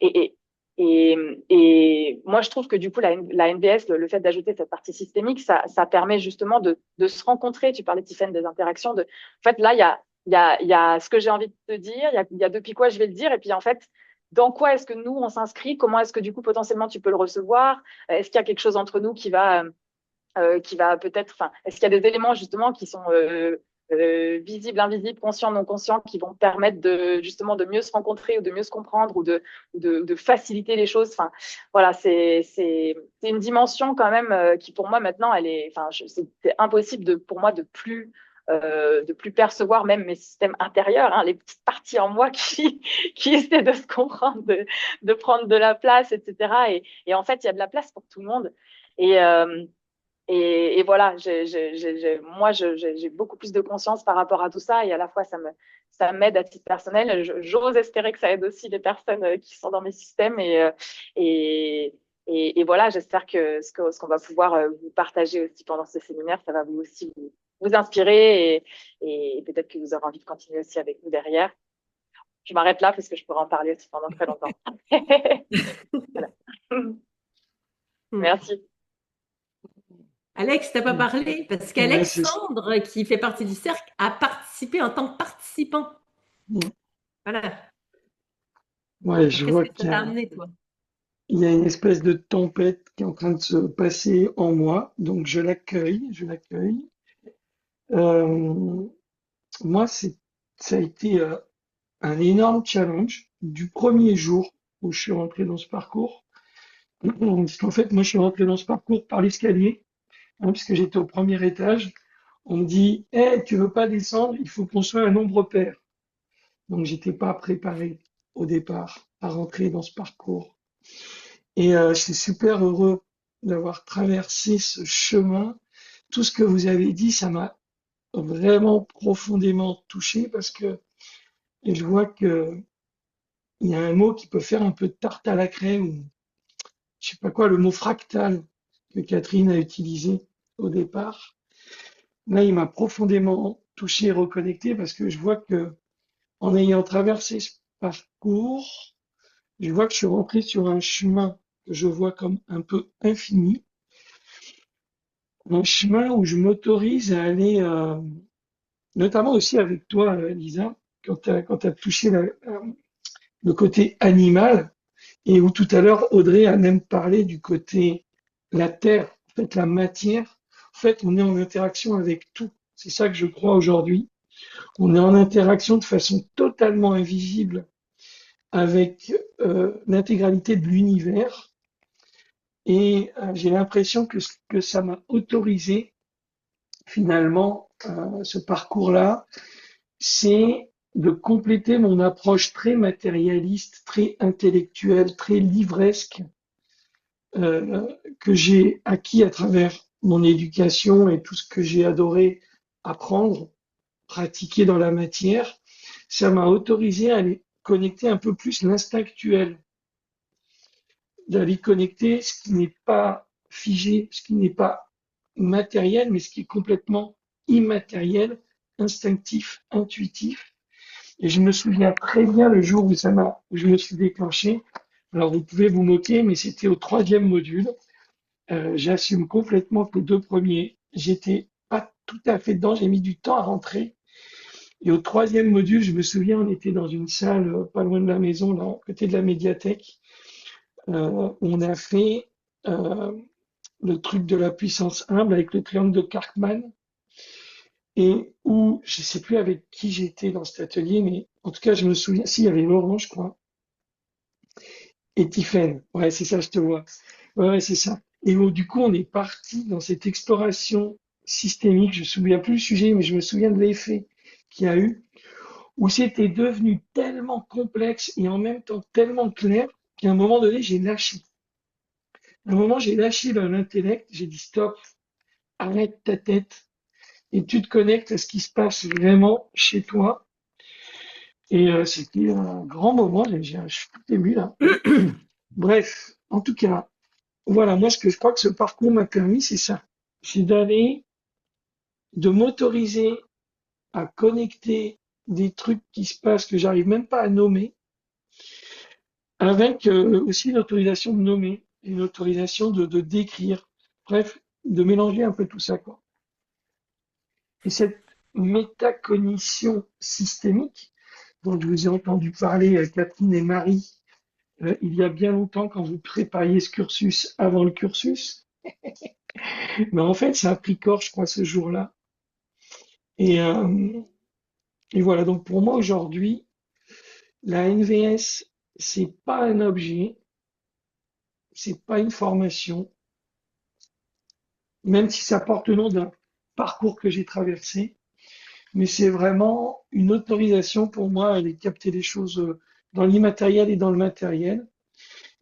Et, et, et moi, je trouve que du coup, la NVS, le fait d'ajouter cette partie systémique, ça permet justement de se rencontrer. Tu parlais, Tiffaine, des interactions. En fait, là, il y a ce que j'ai envie de te dire, il y a depuis quoi je vais le dire, et puis en fait, dans quoi est-ce que nous, on s'inscrit, comment est-ce que du coup, potentiellement, tu peux le recevoir, est-ce qu'il y a quelque chose entre nous qui va peut-être, enfin, est-ce qu'il y a des éléments justement qui sont visibles, invisibles, conscients, non conscients, qui vont permettre justement de mieux se rencontrer ou de mieux se comprendre ou de faciliter les choses. Enfin, voilà, c'est une dimension quand même qui pour moi maintenant, c'est impossible pour moi de plus percevoir même mes systèmes intérieurs, hein, les petites parties en moi qui essaient de se comprendre, de prendre de la place, etc. Et en fait, il y a de la place pour tout le monde. Et, euh, et voilà, moi, j'ai beaucoup plus de conscience par rapport à tout ça, et à la fois, ça m'aide à titre personnel. J'ose espérer que ça aide aussi les personnes qui sont dans mes systèmes. Et, et voilà, j'espère que ce qu'on va pouvoir vous partager aussi pendant ce séminaire, ça va vous aussi vous inspirer, et peut-être que vous aurez envie de continuer aussi avec nous derrière. Je m'arrête là parce que je pourrais en parler aussi pendant très longtemps. Voilà. Merci. Alex, t'as pas parlé parce Ouais, qu'Alexandre, qui fait partie du cercle, a participé en tant que participant. Voilà. ouais, je Qu'est-ce vois que ça qu'il y t'a a, amené, toi? il y a une espèce de tempête qui est en train de se passer en moi, donc je l'accueille, je l'accueille. Euh, Moi, ça a été un énorme challenge du premier jour où je suis rentré dans ce parcours. Parce qu'en fait, moi, je suis rentré dans ce parcours par l'escalier, hein, puisque j'étais au premier étage. On me dit, hey, tu veux pas descendre, il faut qu'on soit un nombre pair. Donc, j'étais pas préparé au départ à rentrer dans ce parcours. Et je suis super heureux d'avoir traversé ce chemin. Tout ce que vous avez dit, ça m'a vraiment profondément touché parce que je vois que il y a un mot qui peut faire un peu de tarte à la crème, ou je sais pas quoi, le mot fractal que Catherine a utilisé au départ. là, il m'a profondément touché et reconnecté parce que je vois que en ayant traversé ce parcours, je vois que je suis rentré sur un chemin que je vois comme un peu infini, un chemin où je m'autorise à aller, notamment aussi avec toi, Lisa, quand tu as touché le côté animal, et où tout à l'heure, Audrey a même parlé du côté la terre, en fait, la matière. En fait, on est en interaction avec tout. C'est ça que je crois aujourd'hui. On est en interaction de façon totalement invisible avec l'intégralité de l'univers. Et j'ai l'impression que ça m'a autorisé, finalement, ce parcours-là, c'est de compléter mon approche très matérialiste, très intellectuelle, très livresque que j'ai acquis à travers mon éducation et tout ce que j'ai adoré apprendre, pratiquer dans la matière. Ça m'a autorisé à aller connecter un peu plus l'instinctuel, d'aller connecter ce qui n'est pas figé, ce qui n'est pas matériel, mais ce qui est complètement immatériel, instinctif, intuitif. Et je me souviens très bien le jour où où je me suis déclenché. Alors vous pouvez vous moquer, mais c'était au 3e module. J'assume complètement que les 2 premiers, j'étais pas tout à fait dedans, j'ai mis du temps à rentrer. Et au 3e module, je me souviens, on était dans une salle pas loin de la maison, là, à côté de la médiathèque. On a fait euh, le truc de la puissance humble avec le triangle de Karpman, et où, je sais plus avec qui j'étais dans cet atelier, mais en tout cas, je me souviens, si, il y avait Laurent, je crois, et Tiffaine. Ouais, c'est ça, je te vois. Ouais, c'est ça. Et où, du coup, on est parti dans cette exploration systémique. Je me souviens plus du sujet, mais je me souviens de l'effet qu'il y a eu, où c'était devenu tellement complexe et en même temps tellement clair qu'à un moment donné, j'ai lâché. À un moment, j'ai lâché l'intellect, j'ai dit stop, arrête ta tête et tu te connectes à ce qui se passe vraiment chez toi. Et c'était un grand moment, je suis tout ému là. Bref, en tout cas, voilà, moi ce que je crois que ce parcours m'a permis, c'est ça. C'est de m'autoriser à connecter des trucs qui se passent que j'arrive même pas à nommer, avec aussi l'autorisation de nommer, et l'autorisation de décrire. Bref, de mélanger un peu tout ça, quoi. Et cette métacognition systémique, dont je vous ai entendu parler, Catherine et Marie, il y a bien longtemps quand vous prépariez ce cursus avant le cursus, mais en fait, ça a pris corps, je crois, ce jour-là. Et, euh, et voilà, donc pour moi aujourd'hui, la NVS, c'est pas un objet, c'est pas une formation, même si ça porte le nom d'un parcours que j'ai traversé, mais c'est vraiment une autorisation pour moi à aller capter les choses dans l'immatériel et dans le matériel,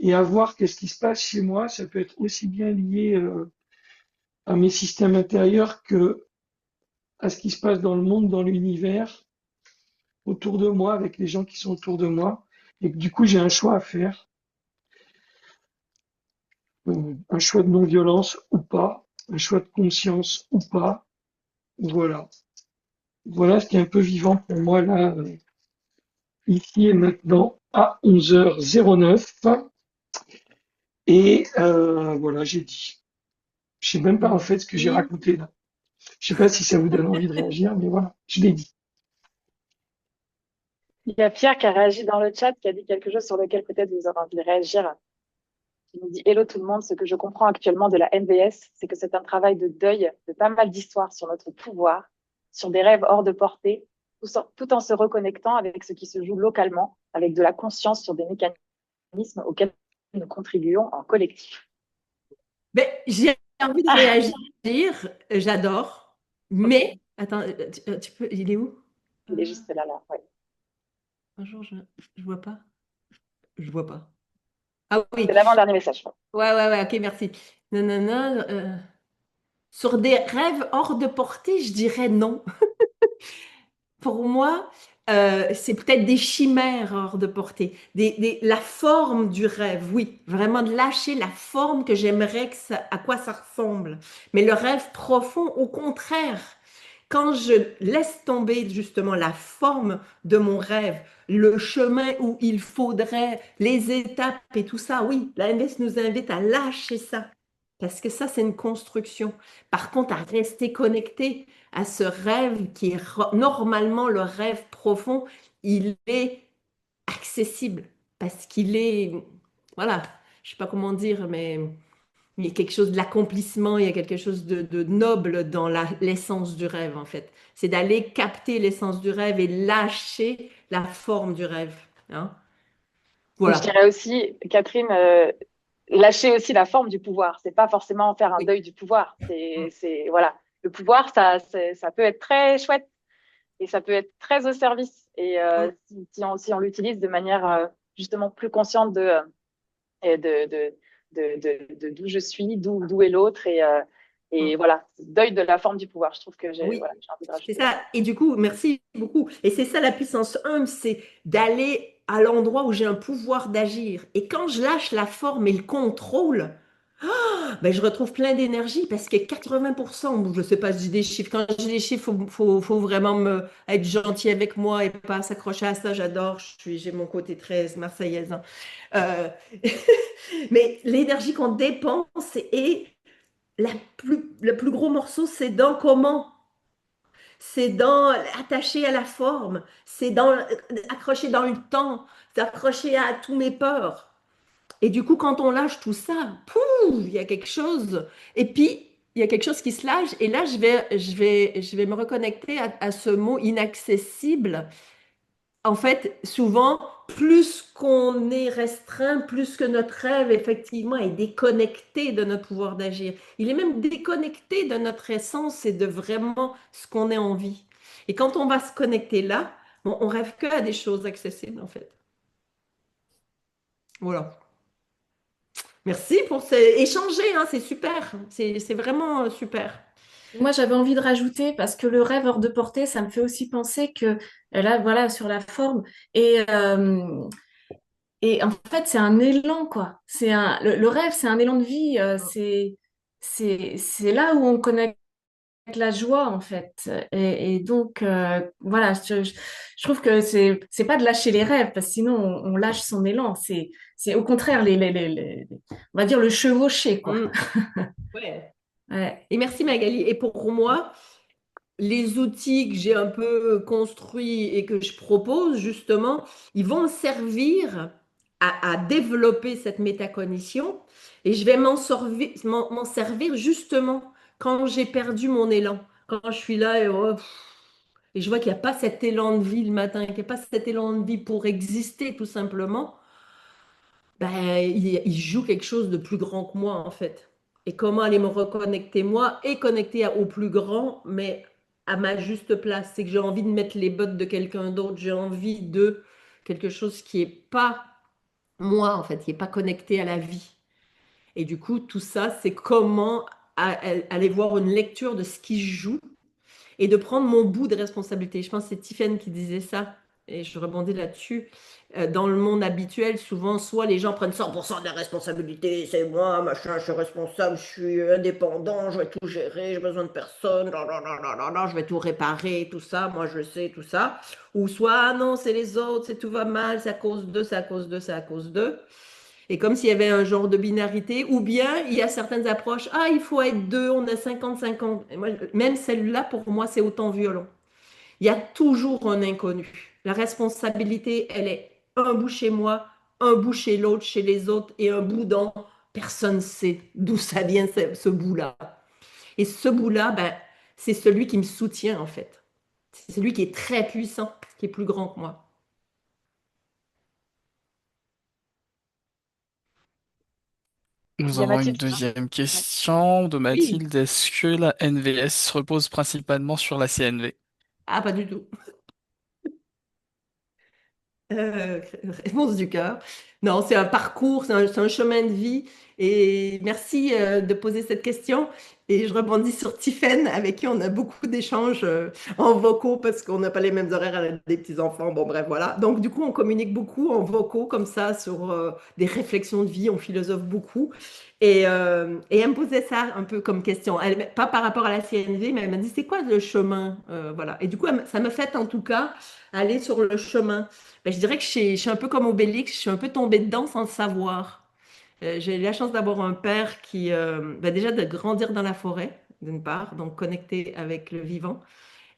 et à voir qu'est-ce qui se passe chez moi. Ça peut être aussi bien lié à mes systèmes intérieurs que à ce qui se passe dans le monde, dans l'univers, autour de moi, avec les gens qui sont autour de moi, et que du coup j'ai un choix à faire, un choix de non-violence ou pas, un choix de conscience ou pas. Voilà. Voilà ce qui est un peu vivant pour moi là, ici et maintenant, à 11h09. Et voilà, j'ai dit. Je sais même pas en fait ce que j'ai Merci. raconté là. Je sais pas si ça vous donne envie de réagir, mais voilà, je l'ai dit. Il y a Pierre qui a réagi dans le chat, qui a dit quelque chose sur lequel peut-être vous aurez envie de réagir. Qui nous dit Hello tout le monde, ce que je comprends actuellement de la NVS, c'est que c'est un travail de deuil de pas mal d'histoires sur notre pouvoir, sur des rêves hors de portée, tout en se reconnectant avec ce qui se joue localement, avec de la conscience sur des mécanismes auxquels nous contribuons en collectif. Ben, j'ai envie de réagir, j'adore, mais attends, tu peux, il est où? Il est juste là, ouais. Bonjour, je vois pas. Je vois pas. Ah oui. C'est l'avant-dernier message. Ouais, ok, merci. Non, non, non. Sur des rêves hors de portée, je dirais non. Pour moi, c'est peut-être des chimères hors de portée. La forme du rêve, oui, vraiment de lâcher la forme que j'aimerais à quoi ça ressemble. Mais le rêve profond, au contraire, Quand je laisse tomber justement la forme de mon rêve, le chemin où il faudrait, les étapes et tout ça, oui, la l'AMS nous invite à lâcher ça. Parce que ça, c'est une construction. Par contre, à rester connecté à ce rêve qui est normalement le rêve profond, il est accessible parce qu'il est, voilà, je sais pas comment dire, mais il y a quelque chose de l'accomplissement, il y a quelque chose de noble dans l'essence du rêve, en fait. C'est d'aller capter l'essence du rêve et lâcher la forme du rêve. Hein. Et je Voilà. dirais aussi, Catherine, lâcher aussi la forme du pouvoir. C'est pas forcément faire un Oui. deuil du pouvoir. Voilà. Le pouvoir, ça peut être très chouette et ça peut être très au service. Et si on l'utilise de manière justement plus consciente et d'où je suis, d'où est l'autre et voilà, deuil de la forme du pouvoir. Je trouve que Oui, voilà, j'ai envie de c'est rajouter ça. ça. Et du coup, merci beaucoup. Et c'est ça la puissance 1, c'est d'aller à l'endroit où j'ai un pouvoir d'agir. Et quand je lâche la forme et le contrôle, ben, je retrouve plein d'énergie parce que 80%, bon, je ne sais pas, je dis des chiffres. Quand je dis des chiffres, faut vraiment être gentil avec moi et pas s'accrocher à ça. J'adore, j'ai mon côté très marseillaise. Hein. Euh, mais l'énergie qu'on dépense et le plus gros morceau, c'est dans comment. C'est dans attaché à la forme, c'est dans accroché dans le temps, c'est accroché à tous mes peurs. Et du coup, quand on lâche tout ça, pouf, il y a quelque chose. Et puis, il y a quelque chose qui se lâche. Et là, je vais me reconnecter à ce mot inaccessible. En fait, souvent, plus qu'on est restreint, plus que notre rêve, effectivement, est déconnecté de notre pouvoir d'agir. Il est même déconnecté de notre essence et de vraiment ce qu'on a envie. Et quand on va se connecter là, bon, on rêve que à des choses accessibles, en fait. Voilà. Merci pour échanger, hein, c'est super. C'est vraiment super. Moi, j'avais envie de rajouter, parce que le rêve hors de portée, ça me fait aussi penser que, là, voilà, sur la forme, et, euh, et en fait, c'est un élan, quoi. Le rêve, c'est un élan de vie, c'est là où on connecte la joie, en fait. Et donc, voilà, je trouve que c'est pas de lâcher les rêves, parce que sinon, on lâche son élan. C'est au contraire, on va dire le chevaucher, quoi. Mm. Ouais. Ouais. Et merci Magali. Et pour moi, les outils que j'ai un peu construits et que je propose, justement, ils vont servir à développer cette métacognition et je vais m'en servir justement quand j'ai perdu mon élan, quand je suis là et, oh, et je vois qu'il n'y a pas cet élan de vie le matin, qu'il n'y a pas cet élan de vie pour exister tout simplement. Ben, il joue quelque chose de plus grand que moi, en fait. Et comment aller me reconnecter, moi, et connecter au plus grand, mais à ma juste place. C'est que j'ai envie de mettre les bottes de quelqu'un d'autre. J'ai envie de quelque chose qui n'est pas moi, en fait, qui n'est pas connecté à la vie. Et du coup, tout ça, c'est comment aller voir une lecture de ce qui joue et de prendre mon bout de responsabilité. Je pense que c'est Tiffany qui disait ça, et je rebondis là-dessus. Dans le monde habituel, souvent, soit les gens prennent 100% de la responsabilité, c'est moi, machin, je suis responsable, je suis indépendant, je vais tout gérer, j'ai besoin de personne, je vais tout réparer, tout ça, moi je sais, tout ça. Ou soit, ah non, c'est les autres, c'est tout va mal, c'est à cause d'eux, c'est à cause d'eux, c'est à cause d'eux. Et comme s'il y avait un genre de binarité, ou bien il y a certaines approches, ah, il faut être deux, on a 50-50. Et moi, même celle-là, pour moi, c'est autant violent. Il y a toujours un inconnu. La responsabilité, elle est un bout chez moi, un bout chez l'autre, chez les autres, et un bout dans personne ne sait d'où ça vient, ce bout-là. Et ce bout-là, ben, c'est celui qui me soutient, en fait. C'est celui qui est très puissant, qui est plus grand que moi. Nous Il y a avons une Mathilde. deuxième question de Oui. Mathilde. Est-ce que la NVS repose principalement sur la CNV? Ah, pas du tout. Réponse du cœur. Non, c'est un parcours, c'est un chemin de vie. Et merci de poser cette question. Et je rebondis sur Tiffaine, avec qui on a beaucoup d'échanges en vocaux parce qu'on n'a pas les mêmes horaires avec des petits-enfants. Bon, bref, voilà. Donc, du coup, on communique beaucoup en vocaux comme ça sur des réflexions de vie, on philosophe beaucoup. Et elle me posait ça un peu comme question. Pas par rapport à la CNV, mais elle m'a dit, c'est quoi le chemin? Voilà. Et du coup, ça me fait en tout cas aller sur le chemin. Ben, je dirais que je suis un peu comme Obélix, je suis un peu tombée dedans sans le savoir. J'ai eu la chance d'avoir un père qui, bah déjà de grandir dans la forêt, d'une part, donc connecté avec le vivant,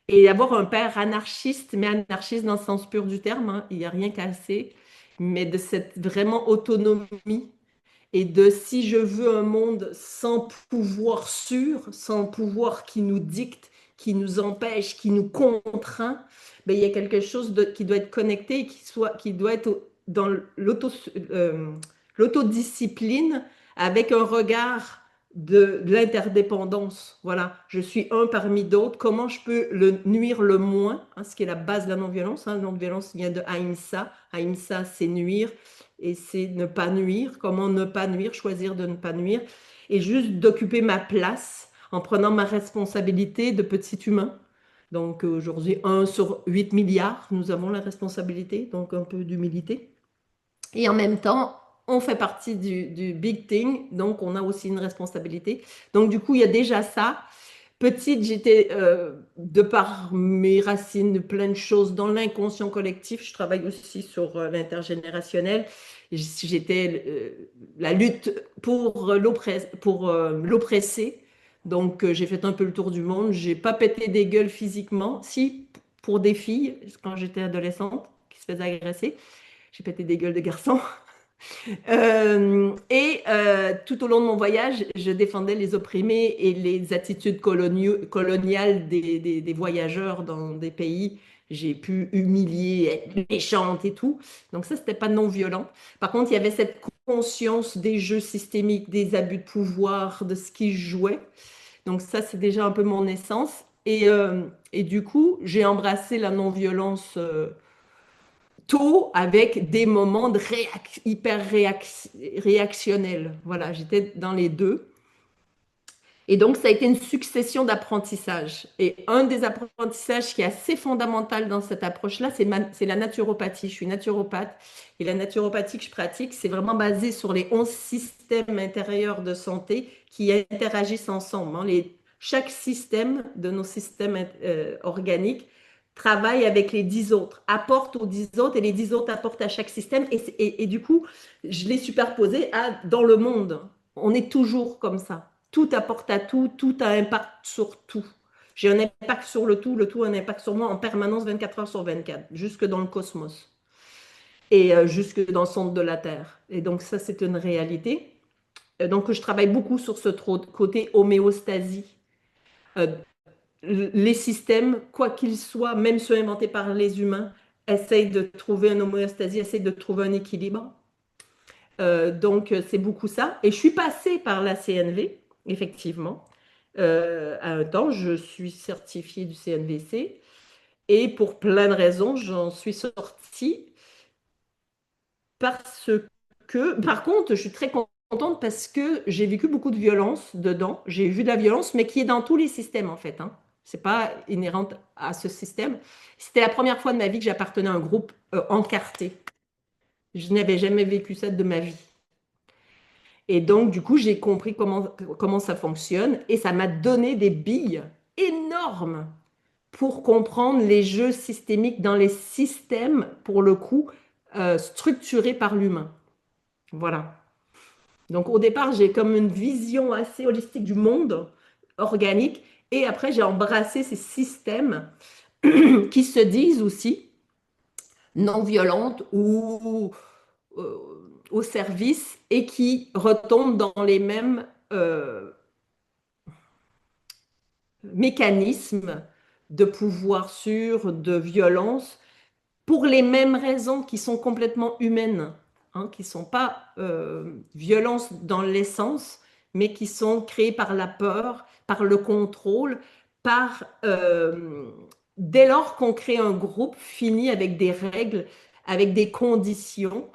et d'avoir un père anarchiste, mais anarchiste dans le sens pur du terme, hein, il n'y a rien cassé, mais de cette vraiment autonomie et de si je veux un monde sans pouvoir sûr, sans pouvoir qui nous dicte, qui nous empêche, qui nous contraint, ben, il y a quelque chose qui doit être connecté et qui doit être dans l'autodiscipline avec un regard de l'interdépendance. Voilà, je suis un parmi d'autres. Comment je peux le nuire le moins, hein, ce qui est la base de la non-violence. Hein. La non-violence vient de Ahimsa. Ahimsa, c'est nuire et c'est ne pas nuire. Comment ne pas nuire, choisir de ne pas nuire et juste d'occuper ma place en prenant ma responsabilité de petit humain. Donc aujourd'hui, 1 sur 8 milliards, nous avons la responsabilité, donc un peu d'humilité. Et en même temps, on fait partie du big thing, donc on a aussi une responsabilité. Donc du coup, il y a déjà ça. Petite, j'étais, de par mes racines, de plein de choses dans l'inconscient collectif, je travaille aussi sur l'intergénérationnel. J'étais la lutte pour l'oppressé. Donc, j'ai fait un peu le tour du monde. J'ai pas pété des gueules physiquement. Si, pour des filles, quand j'étais adolescente, qui se faisaient agresser, j'ai pété des gueules de garçons. Tout au long de mon voyage, je défendais les opprimés et les attitudes coloniales des voyageurs dans des pays. J'ai pu humilier, être méchante et tout. Donc ça, c'était pas non violent. Par contre, il y avait cette conscience des jeux systémiques, des abus de pouvoir, de ce qui jouait. Donc ça, c'est déjà un peu mon essence. Et du coup, j'ai embrassé la non-violence tôt avec des moments de réactionnels. Voilà, j'étais dans les deux. Et donc, ça a été une succession d'apprentissages. Et un des apprentissages qui est assez fondamental dans cette approche-là, c'est la naturopathie. Je suis naturopathe. Et la naturopathie que je pratique, c'est vraiment basé sur les 11 systèmes intérieurs de santé qui interagissent ensemble. Hein. Chaque système de nos systèmes organiques travaille avec les 10 autres, apporte aux 10 autres et les 10 autres apportent à chaque système. Et du coup, je l'ai superposé dans le monde. On est toujours comme ça. Tout apporte à tout, tout a un impact sur tout. J'ai un impact sur le tout a un impact sur moi en permanence 24 heures sur 24, jusque dans le cosmos et jusque dans le centre de la Terre. Et donc ça, c'est une réalité. Donc je travaille beaucoup sur ce côté homéostasie. Les systèmes, quoi qu'ils soient, même ceux inventés par les humains, essayent de trouver une homéostasie, essayent de trouver un équilibre. Donc, c'est beaucoup ça. Et je suis passée par la CNV, effectivement. À un temps, je suis certifiée du CNVC. Et pour plein de raisons, j'en suis sortie parce que, par contre, je suis très contente parce que j'ai vécu beaucoup de violence dedans. J'ai vu de la violence, mais qui est dans tous les systèmes, en fait. Hein. Ce n'est pas inhérent à ce système. C'était la première fois de ma vie que j'appartenais à un groupe encarté. Je n'avais jamais vécu ça de ma vie. Et donc, du coup, j'ai compris comment ça fonctionne et ça m'a donné des billes énormes pour comprendre les jeux systémiques dans les systèmes, pour le coup, structurés par l'humain. Voilà. Donc, au départ, j'ai comme une vision assez holistique du monde organique et après, j'ai embrassé ces systèmes qui se disent aussi non violentes ou au service et qui retombent dans les mêmes mécanismes de pouvoir sûr, de violence, pour les mêmes raisons qui sont complètement humaines, hein, qui ne sont pas violences dans l'essence, mais qui sont créées par la peur, par le contrôle, par dès lors qu'on crée un groupe fini avec des règles, avec des conditions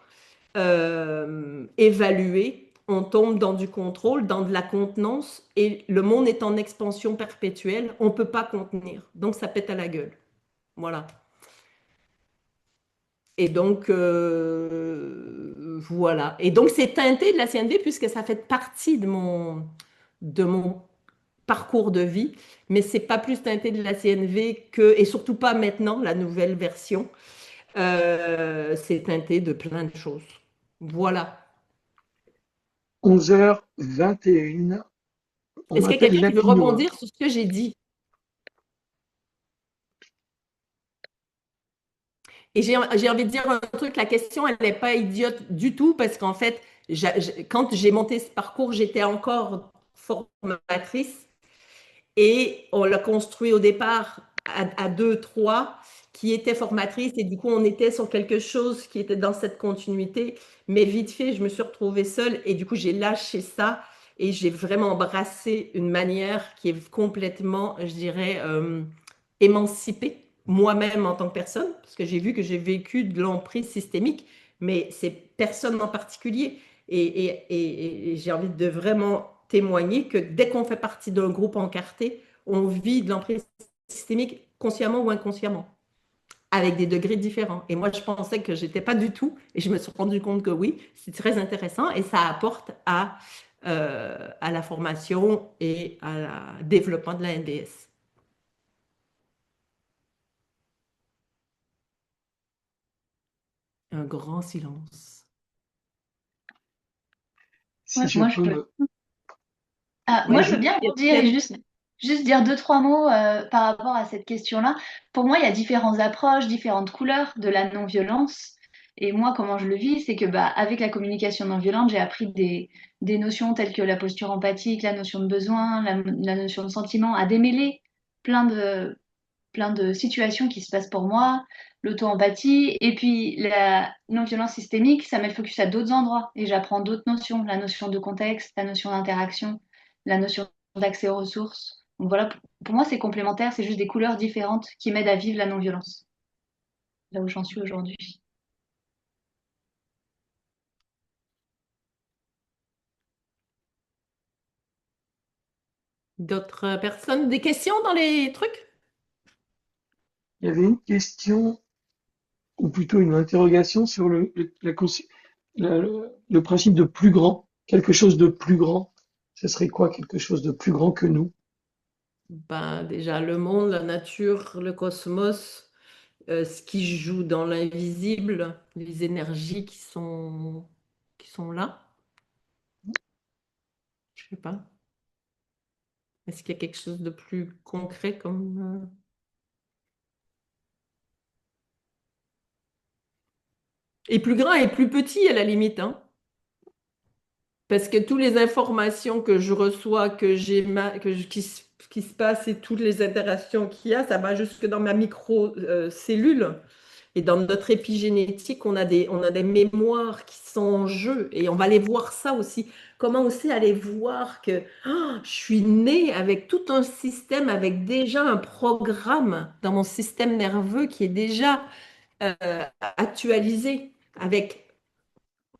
évaluées on tombe dans du contrôle, dans de la contenance, et le monde est en expansion perpétuelle, on ne peut pas contenir. Donc, ça pète à la gueule. Voilà. Et donc, voilà. Et donc, c'est teinté de la CNV puisque ça fait partie de mon parcours de vie, mais c'est pas plus teinté de la CNV que, et surtout pas maintenant, la nouvelle version. C'est teinté de plein de choses. Voilà. 11h21. On Est-ce qu'il y a m'appelle quelqu'un qui veut Latinois. rebondir sur ce que j'ai dit? Et j'ai envie de dire un truc, la question, elle n'est pas idiote du tout, parce qu'en fait, quand j'ai monté ce parcours, j'étais encore formatrice et on l'a construit au départ à deux, trois qui étaient formatrices et du coup, on était sur quelque chose qui était dans cette continuité. Mais vite fait, je me suis retrouvée seule et du coup, j'ai lâché ça et j'ai vraiment embrassé une manière qui est complètement, je dirais, émancipée moi-même en tant que personne, parce que j'ai vu que j'ai vécu de l'emprise systémique, mais c'est personne en particulier. Et j'ai envie de vraiment témoigner que dès qu'on fait partie d'un groupe encarté, on vit de l'emprise systémique consciemment ou inconsciemment, avec des degrés différents. Et moi, je pensais que j'étais pas du tout, et je me suis rendu compte que oui, c'est très intéressant, et ça apporte à la formation et à la développement de la NDS. Un grand silence. Si Ouais, je moi, peux me... moi, je veux Vas-y. bien rebondir et juste dire deux, trois mots par rapport à cette question-là. Pour moi, il y a différentes approches, différentes couleurs de la non-violence. Et moi, comment je le vis, c'est que bah, avec la communication non violente, j'ai appris des notions telles que la posture empathique, la notion de besoin, la notion de sentiment, à démêler plein plein de situations qui se passent pour moi, l'auto-empathie, et puis la non-violence systémique, ça met le focus à d'autres endroits, et j'apprends d'autres notions, la notion de contexte, la notion d'interaction, la notion d'accès aux ressources. Donc voilà, pour moi, c'est complémentaire, c'est juste des couleurs différentes qui m'aident à vivre la non-violence, là où j'en suis aujourd'hui. D'autres personnes? Des questions dans les trucs? Il y avait une question, ou plutôt une interrogation sur le principe de plus grand. Quelque chose de plus grand. Ce serait quoi quelque chose de plus grand que nous? Ben, déjà, le monde, la nature, le cosmos, ce qui joue dans l'invisible, les énergies qui sont là. Je sais pas. Est-ce qu'il y a quelque chose de plus concret comme... Et plus grand et plus petit à la limite, hein. Parce que toutes les informations que je reçois, qui se passent et toutes les interactions qu'il y a, ça va jusque dans ma micro-cellule. Et dans notre épigénétique, on a des mémoires qui sont en jeu. Et on va aller voir ça aussi. Comment aussi aller voir que je suis née avec tout un système, avec déjà un programme dans mon système nerveux qui est déjà actualisé, avec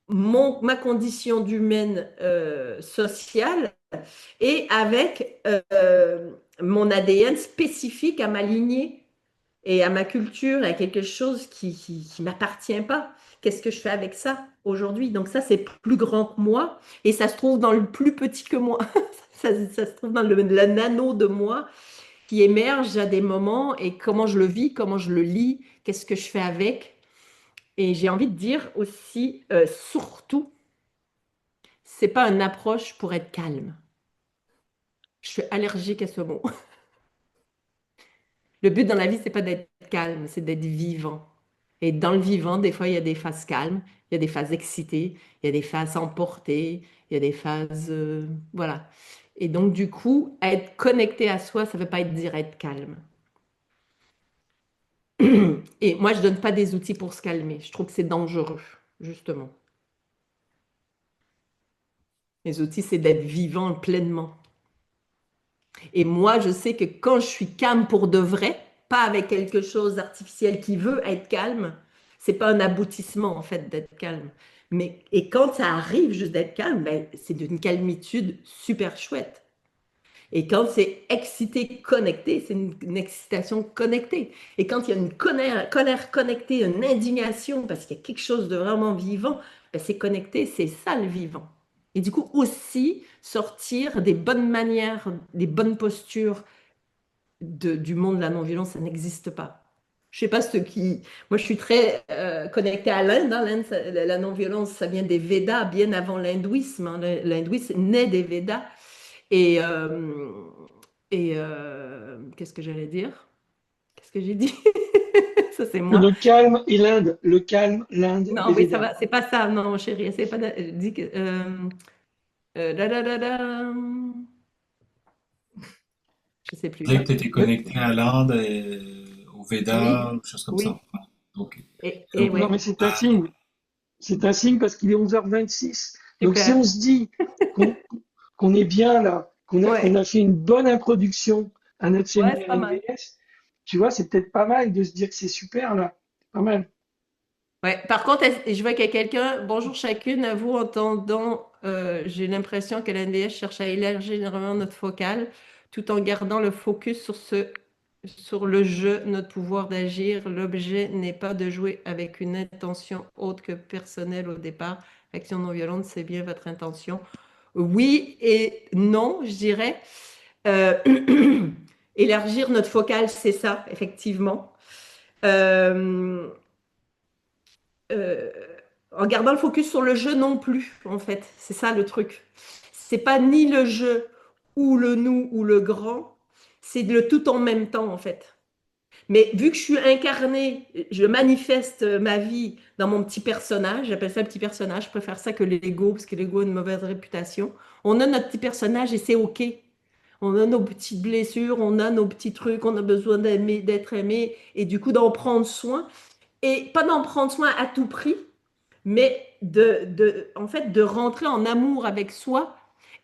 ma condition d'humaine sociale et avec mon ADN spécifique à ma lignée et à ma culture, à quelque chose qui m'appartient pas. Qu'est-ce que je fais avec ça aujourd'hui? Donc ça, c'est plus grand que moi et ça se trouve dans le plus petit que moi. Ça se trouve dans le nano de moi qui émerge à des moments et comment je le vis, comment je le lis, qu'est-ce que je fais avec. Et j'ai envie de dire aussi, surtout, c'est pas une approche pour être calme. Je suis allergique à ce mot. Le but dans la vie, c'est pas d'être calme, c'est d'être vivant. Et dans le vivant, des fois, il y a des phases calmes, il y a des phases excitées, il y a des phases emportées, il y a des phases... voilà. Et donc, du coup, être connecté à soi, ça ne veut pas dire être calme. Et moi, je ne donne pas des outils pour se calmer. Je trouve que c'est dangereux, justement. Les outils, c'est d'être vivant pleinement. Et moi, je sais que quand je suis calme pour de vrai, pas avec quelque chose d'artificiel qui veut être calme, c'est pas un aboutissement en fait d'être calme. Et quand ça arrive juste d'être calme, ben, c'est d'une calmitude super chouette. Et quand c'est excité, connecté, c'est une excitation connectée. Et quand il y a une colère connectée, une indignation, parce qu'il y a quelque chose de vraiment vivant, ben c'est connecté, c'est ça le vivant. Et du coup, aussi sortir des bonnes manières, des bonnes postures du monde de la non-violence, ça n'existe pas. Je sais pas ce qui. Moi, je suis très connectée à l'Inde. Hein. L'Inde, la non-violence, ça vient des Védas, bien avant l'hindouisme. Hein. L'hindouisme naît des Védas. Et, euh, qu'est-ce que j'allais dire? Qu'est-ce que j'ai dit? Ça, c'est moi. Le calme et l'Inde. Le calme, l'Inde, Non, les oui, ça Védas. va. C'est pas ça, non, chérie. C'est pas. Dis que, da, da, da, da. Je sais plus. Tu disais que tu étais Le- connecté à l'Inde et au Veda, Oui, ou choses comme ça. oui. Voilà. Ok. Et Donc, Non, mais ouais, c'est un signe. C'est un signe parce qu'il est 11h26. Donc si on super. se dit qu'on qu'on est bien là, qu'on Ouais, a fait une bonne introduction à notre ouais, c'est séminaire pas mal. NVS, tu vois, c'est peut-être pas mal de se dire que c'est super là. Pas mal. Ouais. Par contre, je vois qu'il y a quelqu'un. Bonjour chacune, à vous entendant. J'ai l'impression que l'NDS cherche à élargir généralement notre focale tout en gardant le focus sur le jeu, notre pouvoir d'agir. L'objet n'est pas de jouer avec une intention autre que personnelle au départ. Action non violente, c'est bien votre intention. Oui et non, je dirais. Euh, élargir notre focale, c'est ça, effectivement. Euh, euh, en gardant le focus sur le jeu non plus, en fait. C'est ça le truc. C'est pas ni le jeu ou le nous ou le grand, c'est le tout en même temps, en fait. Mais vu que je suis incarnée, je manifeste ma vie dans mon petit personnage, j'appelle ça le petit personnage, je préfère ça que l'ego, parce que l'ego a une mauvaise réputation. On a notre petit personnage et c'est OK. On a nos petites blessures, on a nos petits trucs, on a besoin d'aimer, d'être aimé, et du coup d'en prendre soin. Et pas d'en prendre soin à tout prix, mais en fait, de rentrer en amour avec soi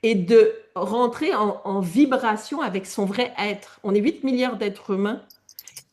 et de rentrer en vibration avec son vrai être. On est 8 milliards d'êtres humains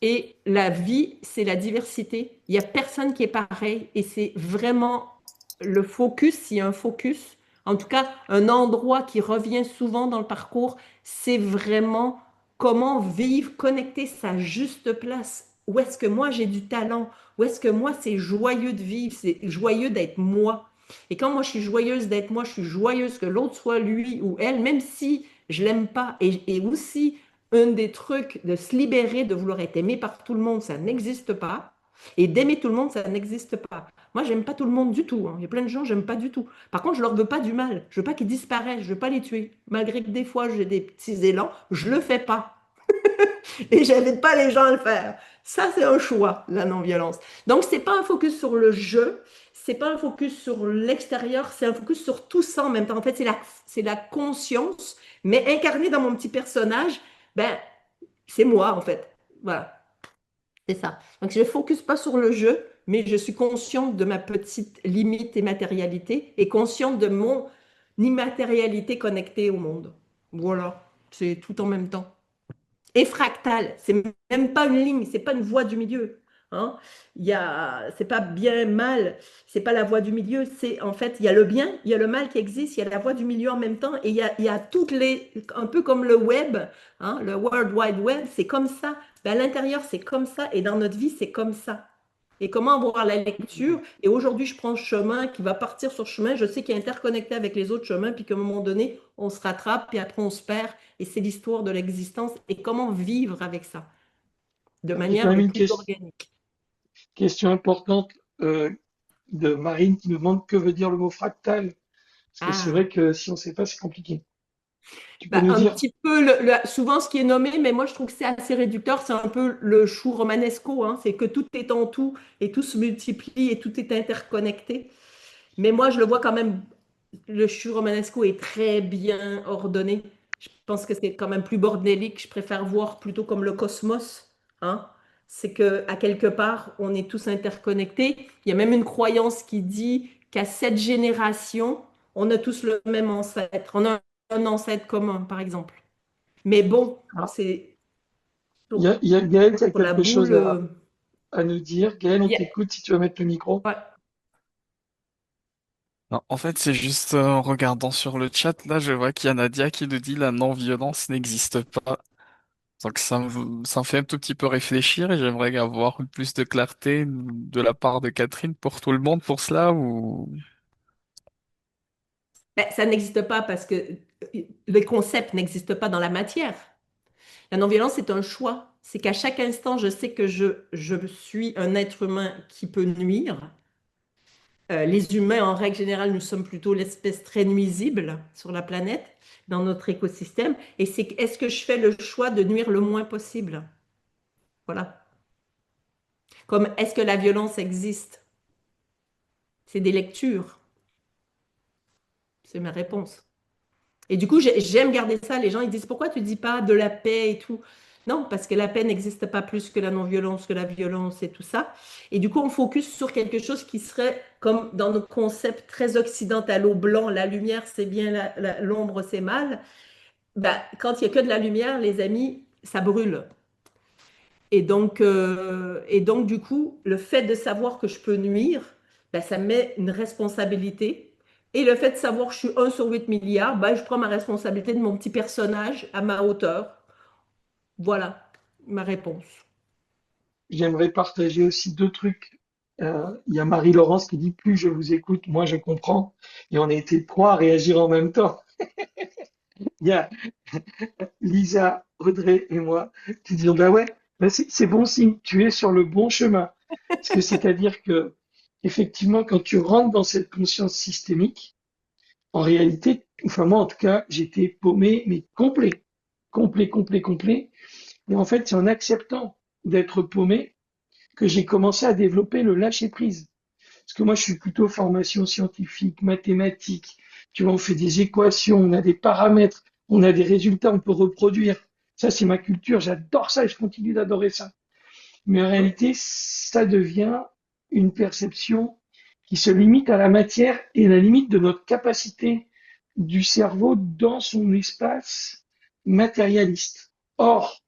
et la vie, c'est la diversité. Il n'y a personne qui est pareil et c'est vraiment le focus, s'il y a un focus, en tout cas un endroit qui revient souvent dans le parcours, c'est vraiment comment vivre, connecter sa juste place. Où est-ce que moi j'ai du talent? Où est-ce que moi c'est joyeux de vivre? C'est joyeux d'être moi. Et quand moi je suis joyeuse d'être moi, je suis joyeuse que l'autre soit lui ou elle, même si je l'aime pas. Et aussi, un des trucs de se libérer de vouloir être aimé par tout le monde, ça n'existe pas. Et d'aimer tout le monde, ça n'existe pas. Moi, j'aime pas tout le monde du tout. Hein. Il y a plein de gens, j'aime pas du tout. Par contre, je leur veux pas du mal. Je veux pas qu'ils disparaissent. Je veux pas les tuer. Malgré que des fois, j'ai des petits élans, je le fais pas. Et j'invite pas les gens à le faire. Ça, c'est un choix, la non-violence. Donc, c'est pas un focus sur le jeu, c'est pas un focus sur l'extérieur, c'est un focus sur tout ça en même temps. En fait, c'est la conscience, mais incarnée dans mon petit personnage, ben, c'est moi, en fait. Voilà, c'est ça. Donc, je ne focus pas sur le jeu, mais je suis consciente de ma petite limite et matérialité et consciente de mon immatérialité connectée au monde. Voilà, c'est tout en même temps et fractal. C'est même pas une ligne, c'est pas une voie du milieu. Hein. C'est pas bien mal, c'est pas la voie du milieu. C'est en fait, il y a le bien, il y a le mal qui existe, il y a la voie du milieu en même temps, et il y a toutes les, un peu comme le web, hein, le World Wide Web, c'est comme ça. Ben, à l'intérieur, c'est comme ça, et dans notre vie, c'est comme ça. Et comment avoir la lecture? Et aujourd'hui, je prends ce chemin qui va partir sur ce chemin. Je sais qu'il est interconnecté avec les autres chemins, puis qu'à un moment donné, on se rattrape, puis après, on se perd. Et c'est l'histoire de l'existence et comment vivre avec ça de J'ai quand manière même le une plus organique. question importante de Marine qui nous demande que veut dire le mot fractal. Parce que c'est Ah, vrai que si on ne sait pas, c'est compliqué. Tu peux bah, nous un dire? petit peu, souvent ce qui est nommé, mais moi je trouve que c'est assez réducteur, c'est un peu le chou romanesco, hein, c'est que tout est en tout et tout se multiplie et tout est interconnecté. Mais moi je le vois quand même, le chou romanesco est très bien ordonné. Je pense que c'est quand même plus bordélique, je préfère voir plutôt comme le cosmos, hein. C'est que à quelque part, on est tous interconnectés. Il y a même une croyance qui dit qu'à cette génération, on a tous le même ancêtre. On a un ancêtre commun, par exemple. Mais bon, Ah, c'est il y a Gaël qui a pour la quelque chose boule. à nous dire. Gaël, on Il y a- t'écoute si tu veux mettre le micro. ouais. Non, en fait, c'est juste en regardant sur le chat, là, je vois qu'il y a Nadia qui nous dit la non-violence n'existe pas. Donc ça me fait un tout petit peu réfléchir et j'aimerais avoir plus de clarté de la part de Catherine pour tout le monde pour cela ou... Ben, ça n'existe pas parce que les concepts n'existent pas dans la matière. La non-violence, c'est un choix. C'est qu'à chaque instant, je sais que je suis un être humain qui peut nuire. Les humains, en règle générale, nous sommes plutôt l'espèce très nuisible sur la planète, dans notre écosystème. Et c'est est-ce que je fais le choix de nuire le moins possible? Voilà. Comme est-ce que la violence existe? C'est des lectures. C'est ma réponse. Et du coup, j'aime garder ça. Les gens, ils disent, pourquoi tu dis pas de la paix et tout? Non, parce que la paix n'existe pas plus que la non-violence, que la violence et tout ça. Et du coup, on focus sur quelque chose qui serait comme dans nos concepts très occidentalo-blanc, la lumière c'est bien, l'ombre c'est mal. Ben, quand il n'y a que de la lumière, les amis, ça brûle. Et donc, du coup, le fait de savoir que je peux nuire, ben, ça me met une responsabilité. Et le fait de savoir que je suis 1 sur 8 milliards, ben, je prends ma responsabilité de mon petit personnage à ma hauteur. Voilà ma réponse. J'aimerais partager aussi deux trucs. Il y a Marie-Laurence qui dit plus je vous écoute, moins je comprends. Et on a été trois à réagir en même temps. Il y a Lisa, Audrey et moi qui disons bah ouais, bah c'est bon signe, tu es sur le bon chemin. Parce que c'est-à-dire que effectivement, quand tu rentres dans cette conscience systémique, en réalité, enfin moi en tout cas, j'étais paumé, mais complet, complet, complet, complet. Et en fait, c'est en acceptant d'être paumé que j'ai commencé à développer le lâcher-prise. Parce que moi, je suis plutôt formation scientifique, mathématique. Tu vois, on fait des équations, on a des paramètres, on a des résultats, on peut reproduire. Ça, c'est ma culture. J'adore ça et je continue d'adorer ça. Mais en réalité, ça devient une perception qui se limite à la matière et à la limite de notre capacité du cerveau dans son espace matérialiste. Or,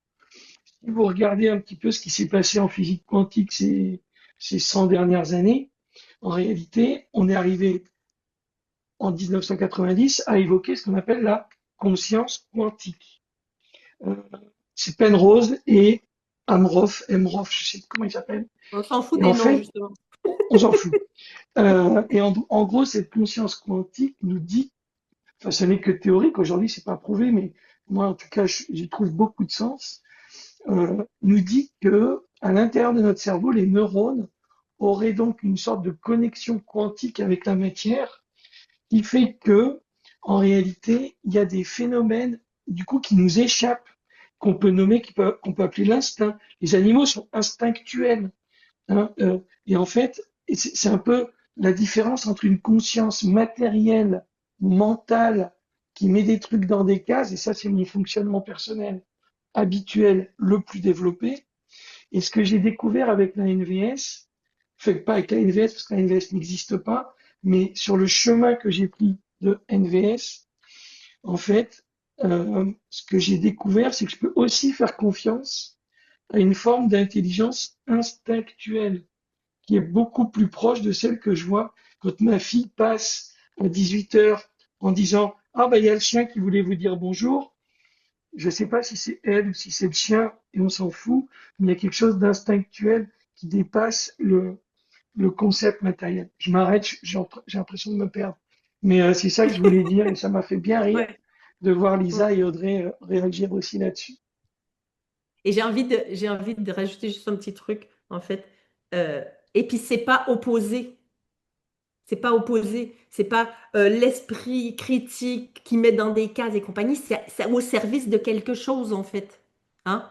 si vous regardez un petit peu ce qui s'est passé en physique quantique ces 100 dernières années, en réalité, on est arrivé en 1990 à évoquer ce qu'on appelle la conscience quantique. Euh, c'est Penrose et Emroff, je sais pas comment il s'appelle. On s'en fout Et en des noms, fait, justement. on s'en fout. Et en gros, cette conscience quantique nous dit, enfin, ce n'est que théorique, aujourd'hui, c'est pas prouvé, mais moi, en tout cas, j'y trouve beaucoup de sens, nous dit que à l'intérieur de notre cerveau, les neurones auraient donc une sorte de connexion quantique avec la matière qui fait que, en réalité, il y a des phénomènes, du coup, qui nous échappent, qu'on peut nommer, qu'on peut appeler l'instinct. Les animaux sont instinctuels, hein, et en fait, c'est un peu la différence entre une conscience matérielle, mentale, qui met des trucs dans des cases, et ça, c'est mon fonctionnement personnel habituel le plus développé. Et ce que j'ai découvert avec la NVS, fait pas avec la NVS parce que la NVS n'existe pas, mais sur le chemin que j'ai pris de NVS, en fait, ce que j'ai découvert, c'est que je peux aussi faire confiance à une forme d'intelligence instinctuelle qui est beaucoup plus proche de celle que je vois quand ma fille passe à 18 heures en disant ah ben il y a le chien qui voulait vous dire bonjour. Je ne sais pas si c'est elle ou si c'est le chien et on s'en fout, mais il y a quelque chose d'instinctuel qui dépasse le concept matériel. Je m'arrête, j'ai l'impression de me perdre. Mais c'est ça que je voulais dire et ça m'a fait bien rire Ouais. de voir Lisa et Audrey réagir aussi là-dessus. Et j'ai envie de rajouter juste un petit truc, en fait. Euh, et puis, c'est pas opposé. C'est pas opposé. C'est pas l'esprit critique qui met dans des cases et compagnie. C'est au service de quelque chose, en fait. Hein?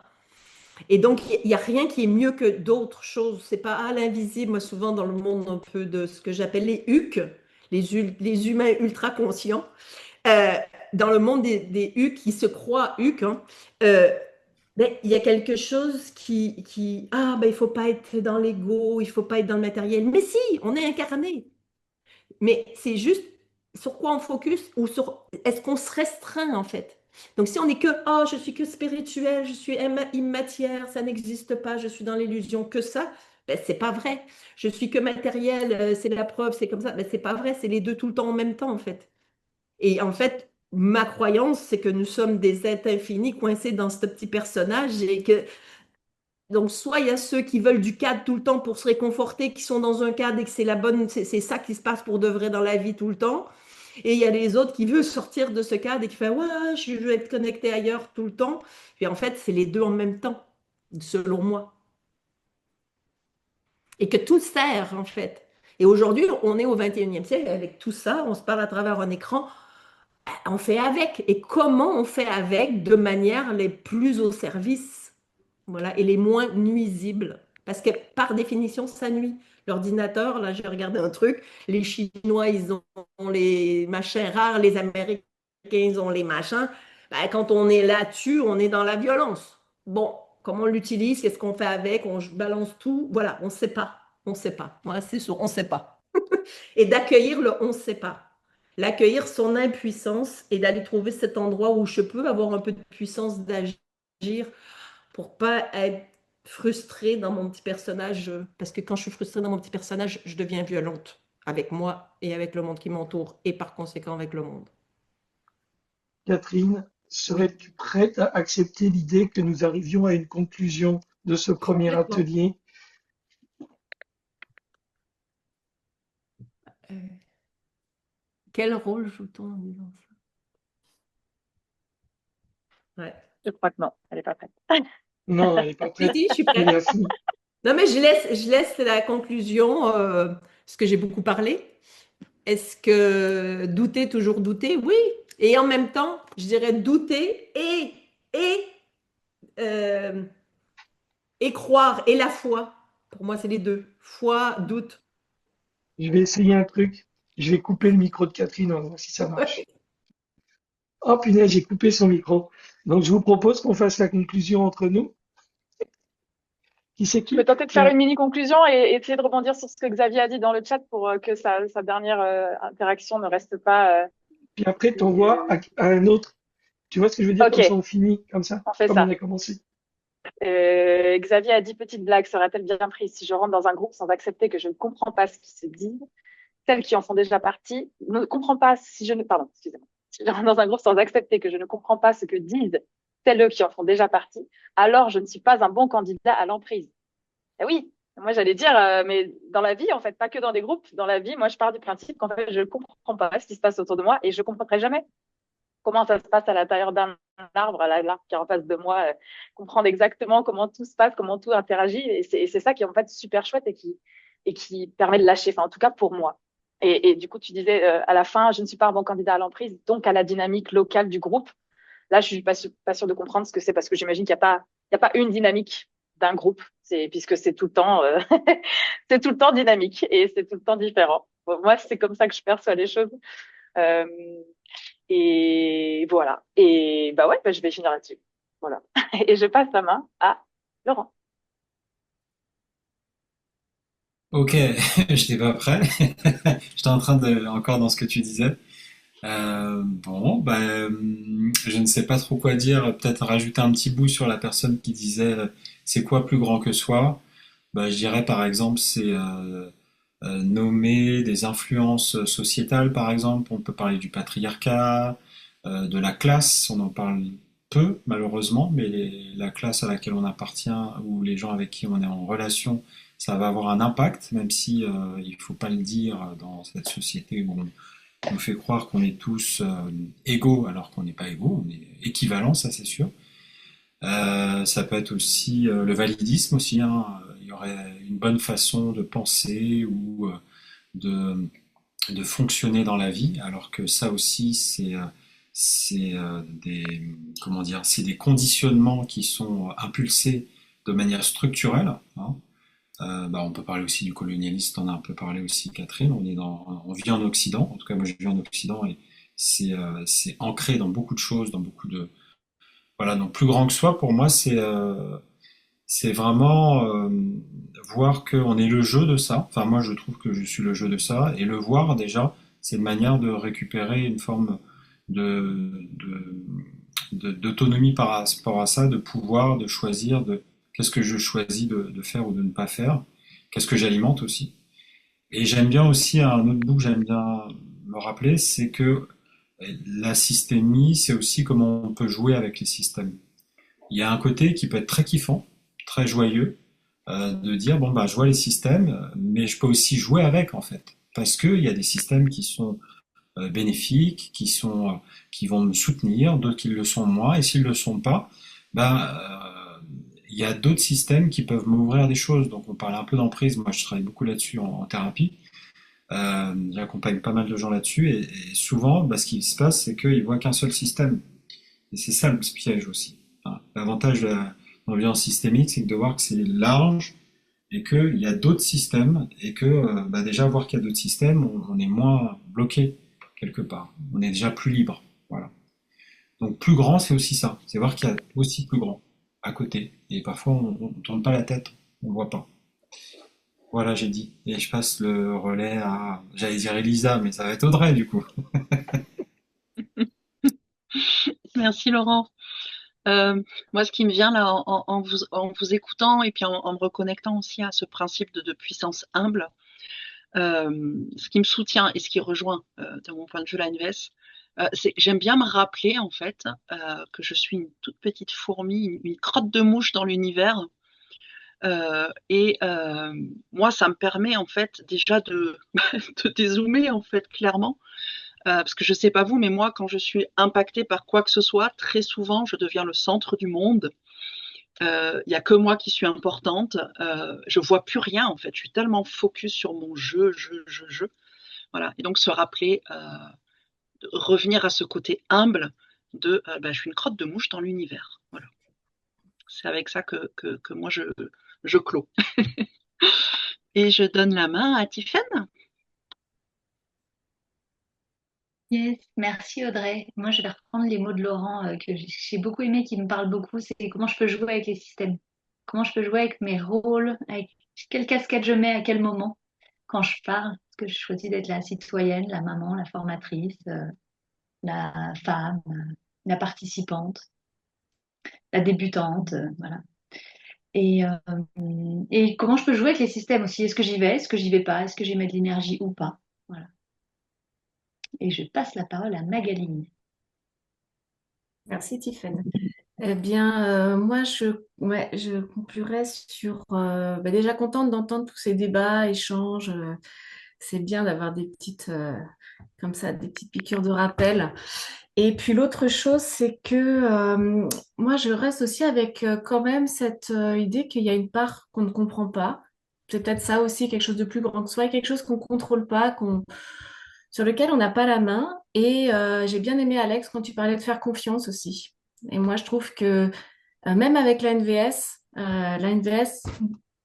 Et donc, il n'y a rien qui est mieux que d'autres choses. C'est pas à l'invisible. Moi, souvent, dans le monde un peu de ce que j'appelle les HUC, les humains ultra conscients, euh, dans le monde des HUC qui se croient HUC, hein, ben, il y a quelque chose ben, il faut pas être dans l'ego, il faut pas être dans le matériel. Mais si, on est incarné. Mais c'est juste sur quoi on focus ou sur est-ce qu'on se restreint en fait. Donc si on est que je suis que spirituel, je suis immatière, ça n'existe pas, je suis dans l'illusion, que ça, Ben, c'est pas vrai. Je suis que matériel, c'est la preuve, c'est comme ça. Ben, c'est pas vrai, c'est les deux tout le temps en même temps, en fait. Et en fait, ma croyance, c'est que nous sommes des êtres infinis coincés dans ce petit personnage et que donc soit il y a ceux qui veulent du cadre tout le temps pour se réconforter, qui sont dans un cadre et que c'est la bonne, c'est ça qui se passe pour de vrai dans la vie tout le temps. Et il y a les autres qui veulent sortir de ce cadre et qui font ouais, je veux être connecté ailleurs tout le temps. Puis en fait, c'est les deux en même temps, selon moi. Et que tout sert en fait. Et aujourd'hui, on est au 21e siècle avec tout ça, on se parle à travers un écran, on fait avec. Et comment on fait avec de manière les plus au service, voilà, et les moins nuisibles. Parce que par définition, ça nuit. L'ordinateur, là, j'ai regardé un truc, les Chinois, ils ont les machins rares, les Américains, ils ont les machins. Ben, quand on est là-dessus, on est dans la violence. Bon, comment on l'utilise, qu'est-ce qu'on fait avec, on balance tout, voilà, on ne sait pas. On ne sait pas. Voilà, c'est sûr, on ne sait pas. Et d'accueillir le on ne sait pas. L'accueillir son impuissance et d'aller trouver cet endroit où je peux avoir un peu de puissance d'agir pour pas être frustrée dans mon petit personnage. Parce que quand je suis frustrée dans mon petit personnage, je deviens violente avec moi et avec le monde qui m'entoure et par conséquent avec le monde. Catherine, Oui, serais-tu prête à accepter l'idée que nous arrivions à une conclusion de ce premier complètement. atelier? Euh, quel rôle joue-t-on en disant ça? Ouais. Je crois que non, elle n'est pas prête. Non, elle n'est pas Si, prête. si, je suis Elle est prête. à fond. Non, mais je laisse la conclusion, parce que j'ai beaucoup parlé. Est-ce que douter, toujours douter? Oui. Et en même temps, je dirais douter et, euh, et croire, et la foi. Pour moi, c'est les deux. Foi, doute. Je vais essayer un truc. Je vais couper le micro de Catherine, on va voir si ça marche. Oh punaise, j'ai coupé son micro. Donc je vous propose qu'on fasse la conclusion entre nous. Qui c'est Je peux qui? tenter de faire Tiens, une mini conclusion et essayer de rebondir sur ce que Xavier a dit dans le chat pour que sa dernière interaction ne reste pas. puis après, t'envoies à un autre. Tu vois ce que je veux dire? Ok, Comme ça, on finit, comme ça, on fait comme on ça. a commencé. Xavier a dit petite blague, sera-t-elle bien prise si je rentre dans un groupe sans accepter que je ne comprends pas ce qui se dit? Celles qui en font déjà partie ne comprend pas si je ne, pardon, excusez-moi. Si je rentre dans un groupe sans accepter que je ne comprends pas ce que disent celles qui en font déjà partie, alors je ne suis pas un bon candidat à l'emprise. Eh oui, moi j'allais dire, mais dans la vie, en fait, pas que dans des groupes, dans la vie, moi je pars du principe qu'en fait, je ne comprends pas ce qui se passe autour de moi et je ne comprendrai jamais comment ça se passe à l'intérieur d'un arbre, à l'arbre qui est en face de moi, comprendre exactement comment tout se passe, comment tout interagit. Et c'est ça qui est en fait super chouette et qui permet de lâcher, enfin en tout cas pour moi. Et du coup, tu disais à la fin, je ne suis pas un bon candidat à l'emprise, donc à la dynamique locale du groupe. Là, je suis pas sûre de comprendre ce que c'est parce que j'imagine qu'il y a pas une dynamique d'un groupe, puisque c'est tout le temps, c'est tout le temps dynamique et c'est tout le temps différent. Bon, moi, c'est comme ça que je perçois les choses. Euh, et voilà. Et bah ouais, bah, je vais finir là-dessus. Voilà. Et je passe la main à Laurent. Ok, j'étais pas prêt. J'étais en train de, encore dans ce que tu disais. Bon, je ne sais pas trop quoi dire. Peut-être rajouter un petit bout sur la personne qui disait c'est quoi plus grand que soi? Je dirais par exemple c'est nommer des influences sociétales par exemple. On peut parler du patriarcat, de la classe. On en parle peu malheureusement, mais la classe à laquelle on appartient ou les gens avec qui on est en relation, ça va avoir un impact, même si il faut pas le dire dans cette société où on nous fait croire qu'on est tous égaux alors qu'on n'est pas égaux, on est équivalents, ça c'est sûr. Ça peut être aussi le validisme aussi, hein. Il y aurait une bonne façon de penser ou de, de fonctionner dans la vie, alors que ça aussi c'est des comment dire, c'est des conditionnements qui sont impulsés de manière structurelle, hein. On peut parler aussi du colonialisme, on a un peu parlé aussi, Catherine. On vit en Occident. En tout cas, moi, je vis en Occident et c'est ancré dans beaucoup de choses, dans beaucoup de, voilà. Donc, plus grand que soi, pour moi, c'est vraiment voir qu'on est le jeu de ça. Enfin, moi, je trouve que je suis le jeu de ça et le voir déjà, c'est une manière de récupérer une forme d'autonomie par rapport à ça, de pouvoir, de choisir, de qu'est-ce que je choisis de faire ou de ne pas faire. qu'est-ce que j'alimente aussi. Et j'aime bien aussi, un autre bout que j'aime bien me rappeler, c'est que la systémie, c'est aussi comment on peut jouer avec les systèmes. Il y a un côté qui peut être très kiffant, très joyeux, de dire, bon, bah, je vois les systèmes, mais je peux aussi jouer avec, en fait. Parce qu'il y a des systèmes qui sont bénéfiques, qui vont me soutenir, d'autres qui le sont moins, et s'ils ne le sont pas, ben, il y a d'autres systèmes qui peuvent m'ouvrir des choses. Donc on parle un peu d'emprise, moi je travaille beaucoup là-dessus en thérapie. J'accompagne pas mal de gens là-dessus, et souvent, bah, ce qui se passe, c'est qu'ils voient qu'un seul système. Et c'est ça le piège aussi. Hein. L'avantage de l'ambiance systémique, c'est de voir que c'est large et qu'il y a d'autres systèmes, et que bah, déjà voir qu'il y a d'autres systèmes, on est moins bloqué quelque part. On est déjà plus libre. Voilà. Donc plus grand, c'est aussi ça. C'est voir qu'il y a aussi plus grand à côté. Et parfois, on ne tourne pas la tête, on ne voit pas. Voilà, j'ai dit. Et je passe le relais à, j'allais dire Elisa, mais ça va être Audrey du coup. Merci Laurent. Moi, ce qui me vient là en vous écoutant et puis en me reconnectant aussi à ce principe de puissance humble, ce qui me soutient et ce qui rejoint, de mon point de vue, la NVS, c'est que j'aime bien me rappeler en fait que je suis une toute petite fourmi, une crotte de mouche dans l'univers. Moi, ça me permet en fait déjà de, de dézoomer en fait clairement. Parce que je sais pas vous, mais moi, quand je suis impactée par quoi que ce soit, très souvent, je deviens le centre du monde. Il y a que moi qui suis importante. Je vois plus rien en fait. Je suis tellement focus sur mon jeu. Voilà. Et donc se rappeler, revenir à ce côté humble de, bah, je suis une crotte de mouche dans l'univers. Voilà. C'est avec ça que moi je clôt. Et je donne la main à Tiffaine. Yes, merci Audrey. Moi, je vais reprendre les mots de Laurent que j'ai beaucoup aimé, qui me parle beaucoup. C'est comment je peux jouer avec les systèmes. Comment je peux jouer avec mes rôles, avec quelle casquette je mets à quel moment quand je parle. Est-ce que je choisis d'être la citoyenne, la maman, la formatrice, la femme, la participante, la débutante, voilà. Et, euh, et comment je peux jouer avec les systèmes aussi. Est-ce que j'y vais? Est-ce que j'y vais pas? Est-ce que j'y mets de l'énergie ou pas? Voilà. Et je passe la parole à Magaline. Merci, Tiffaine. Eh bien, moi, je conclurai sur... bah, déjà contente d'entendre tous ces débats, échanges. C'est bien d'avoir des petites, comme ça, des petites piqûres de rappel. Et puis l'autre chose, c'est que moi, je reste aussi avec quand même cette idée qu'il y a une part qu'on ne comprend pas. C'est peut-être ça aussi, quelque chose de plus grand que soi, quelque chose qu'on ne contrôle pas, sur lequel on n'a pas la main. Et j'ai bien aimé, Alex, quand tu parlais de faire confiance aussi. Et moi, je trouve que même avec la NVS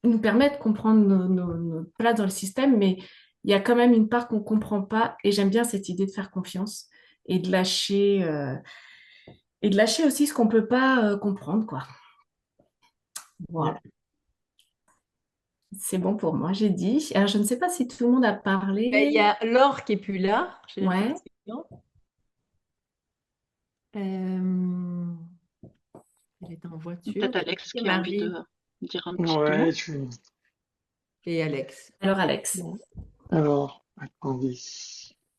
nous permet de comprendre nos places dans le système, mais il y a quand même une part qu'on ne comprend pas. Et j'aime bien cette idée de faire confiance et et de lâcher aussi ce qu'on ne peut pas comprendre, quoi. Voilà. C'est bon pour moi, j'ai dit. Alors, je ne sais pas si tout le monde a parlé. Il y a Laure qui est plus là. J'ai Ouais. l'impression. Elle est en voiture. Peut-être Alex qui a envie de dire un petit Ouais, mot. je suis. Et Alex. Alors, Alex. Bon. Alors, attendez.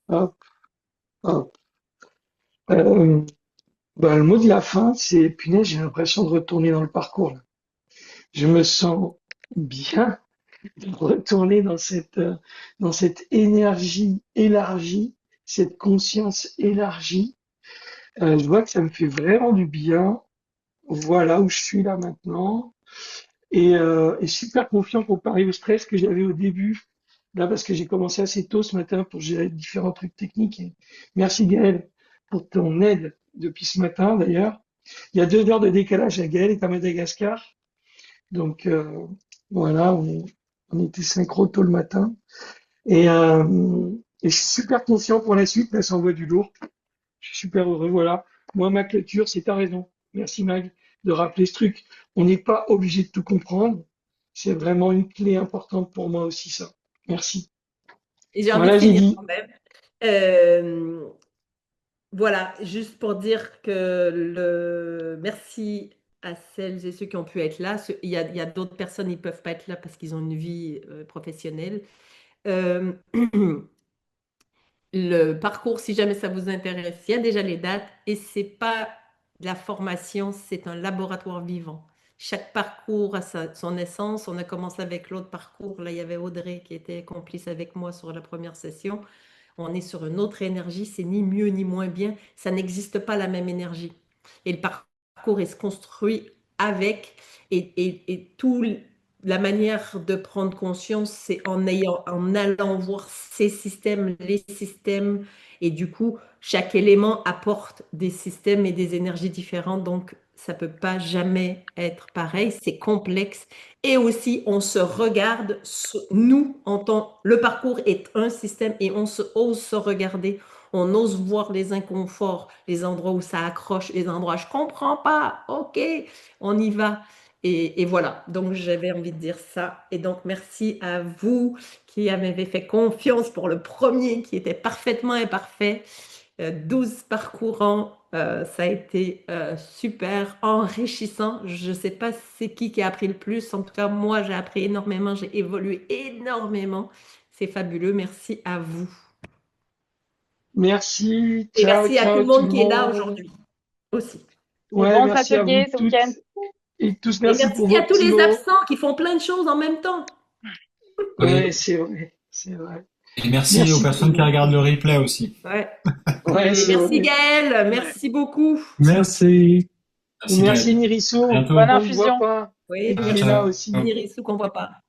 Hop, hop. Euh, le mot de la fin, c'est punaise, j'ai l'impression de retourner dans le parcours, là. Je me sens bien de retourner dans cette énergie élargie, cette conscience élargie. Je vois que ça me fait vraiment du bien. Voilà où je suis là maintenant. Et super confiant comparé au stress que j'avais au début. Là, parce que j'ai commencé assez tôt ce matin pour gérer différents trucs techniques. Et merci Gaël pour ton aide depuis ce matin d'ailleurs. Il y a 2 heures de décalage à Gaël est à Madagascar. Donc voilà, on était synchro tôt le matin. Et je suis super conscient pour la suite, là ça envoie du lourd. Je suis super heureux, voilà. Moi, ma clôture, c'est ta raison. Merci Mag de rappeler ce truc. On n'est pas obligé de tout comprendre. C'est vraiment une clé importante pour moi aussi, ça. Merci. Et j'ai envie Voilà, de j'ai finir dit. quand même. Voilà, juste pour dire que merci à celles et ceux qui ont pu être là. Il y a d'autres personnes, ils ne peuvent pas être là parce qu'ils ont une vie professionnelle. Euh, le parcours, si jamais ça vous intéresse, il y a déjà les dates et c'est pas de la formation, c'est un laboratoire vivant. Chaque parcours a son essence. On a commencé avec l'autre parcours. Là, il y avait Audrey qui était complice avec moi sur la première session. On est sur une autre énergie, c'est ni mieux ni moins bien. Ça n'existe pas la même énergie. Et le parcours, il se construit avec et tout la manière de prendre conscience, c'est en allant voir ces systèmes, les systèmes, et du coup, chaque élément apporte des systèmes et des énergies différentes, donc ça peut pas jamais être pareil, c'est complexe. Et aussi, on se regarde, nous, le parcours est un système et on ose se regarder, on ose voir les inconforts, les endroits où ça accroche, les endroits je comprends pas, ok, on y va. Et voilà, donc j'avais envie de dire ça. Et donc merci à vous qui m'avez fait confiance pour le premier qui était parfaitement imparfait. 12 parcourants, ça a été super enrichissant. Je ne sais pas c'est qui a appris le plus. En tout cas, moi, j'ai appris énormément, j'ai évolué énormément. C'est fabuleux. Merci à vous. Merci, Et ciao, merci à tout ciao le tout monde le qui est là monde. aujourd'hui aussi. Et Ouais, bons merci à vous ateliers ce toutes week-end. et tous. Et Merci pour merci vos à tous petits les mots. absents qui font plein de choses en même temps. Ouais, Oui. c'est vrai, c'est vrai. Et merci aux Merci tout personnes le qui monde. regardent le replay aussi. Ouais. Ouais, Et c'est merci vrai. Gaël, merci beaucoup. Merci. Et Merci merci Gaël. À Nirisso, bientôt. Bonne on ne voit infusion. pas, Oui, et qui est merci là Ciao. aussi. Iris, qu'on ne voit pas.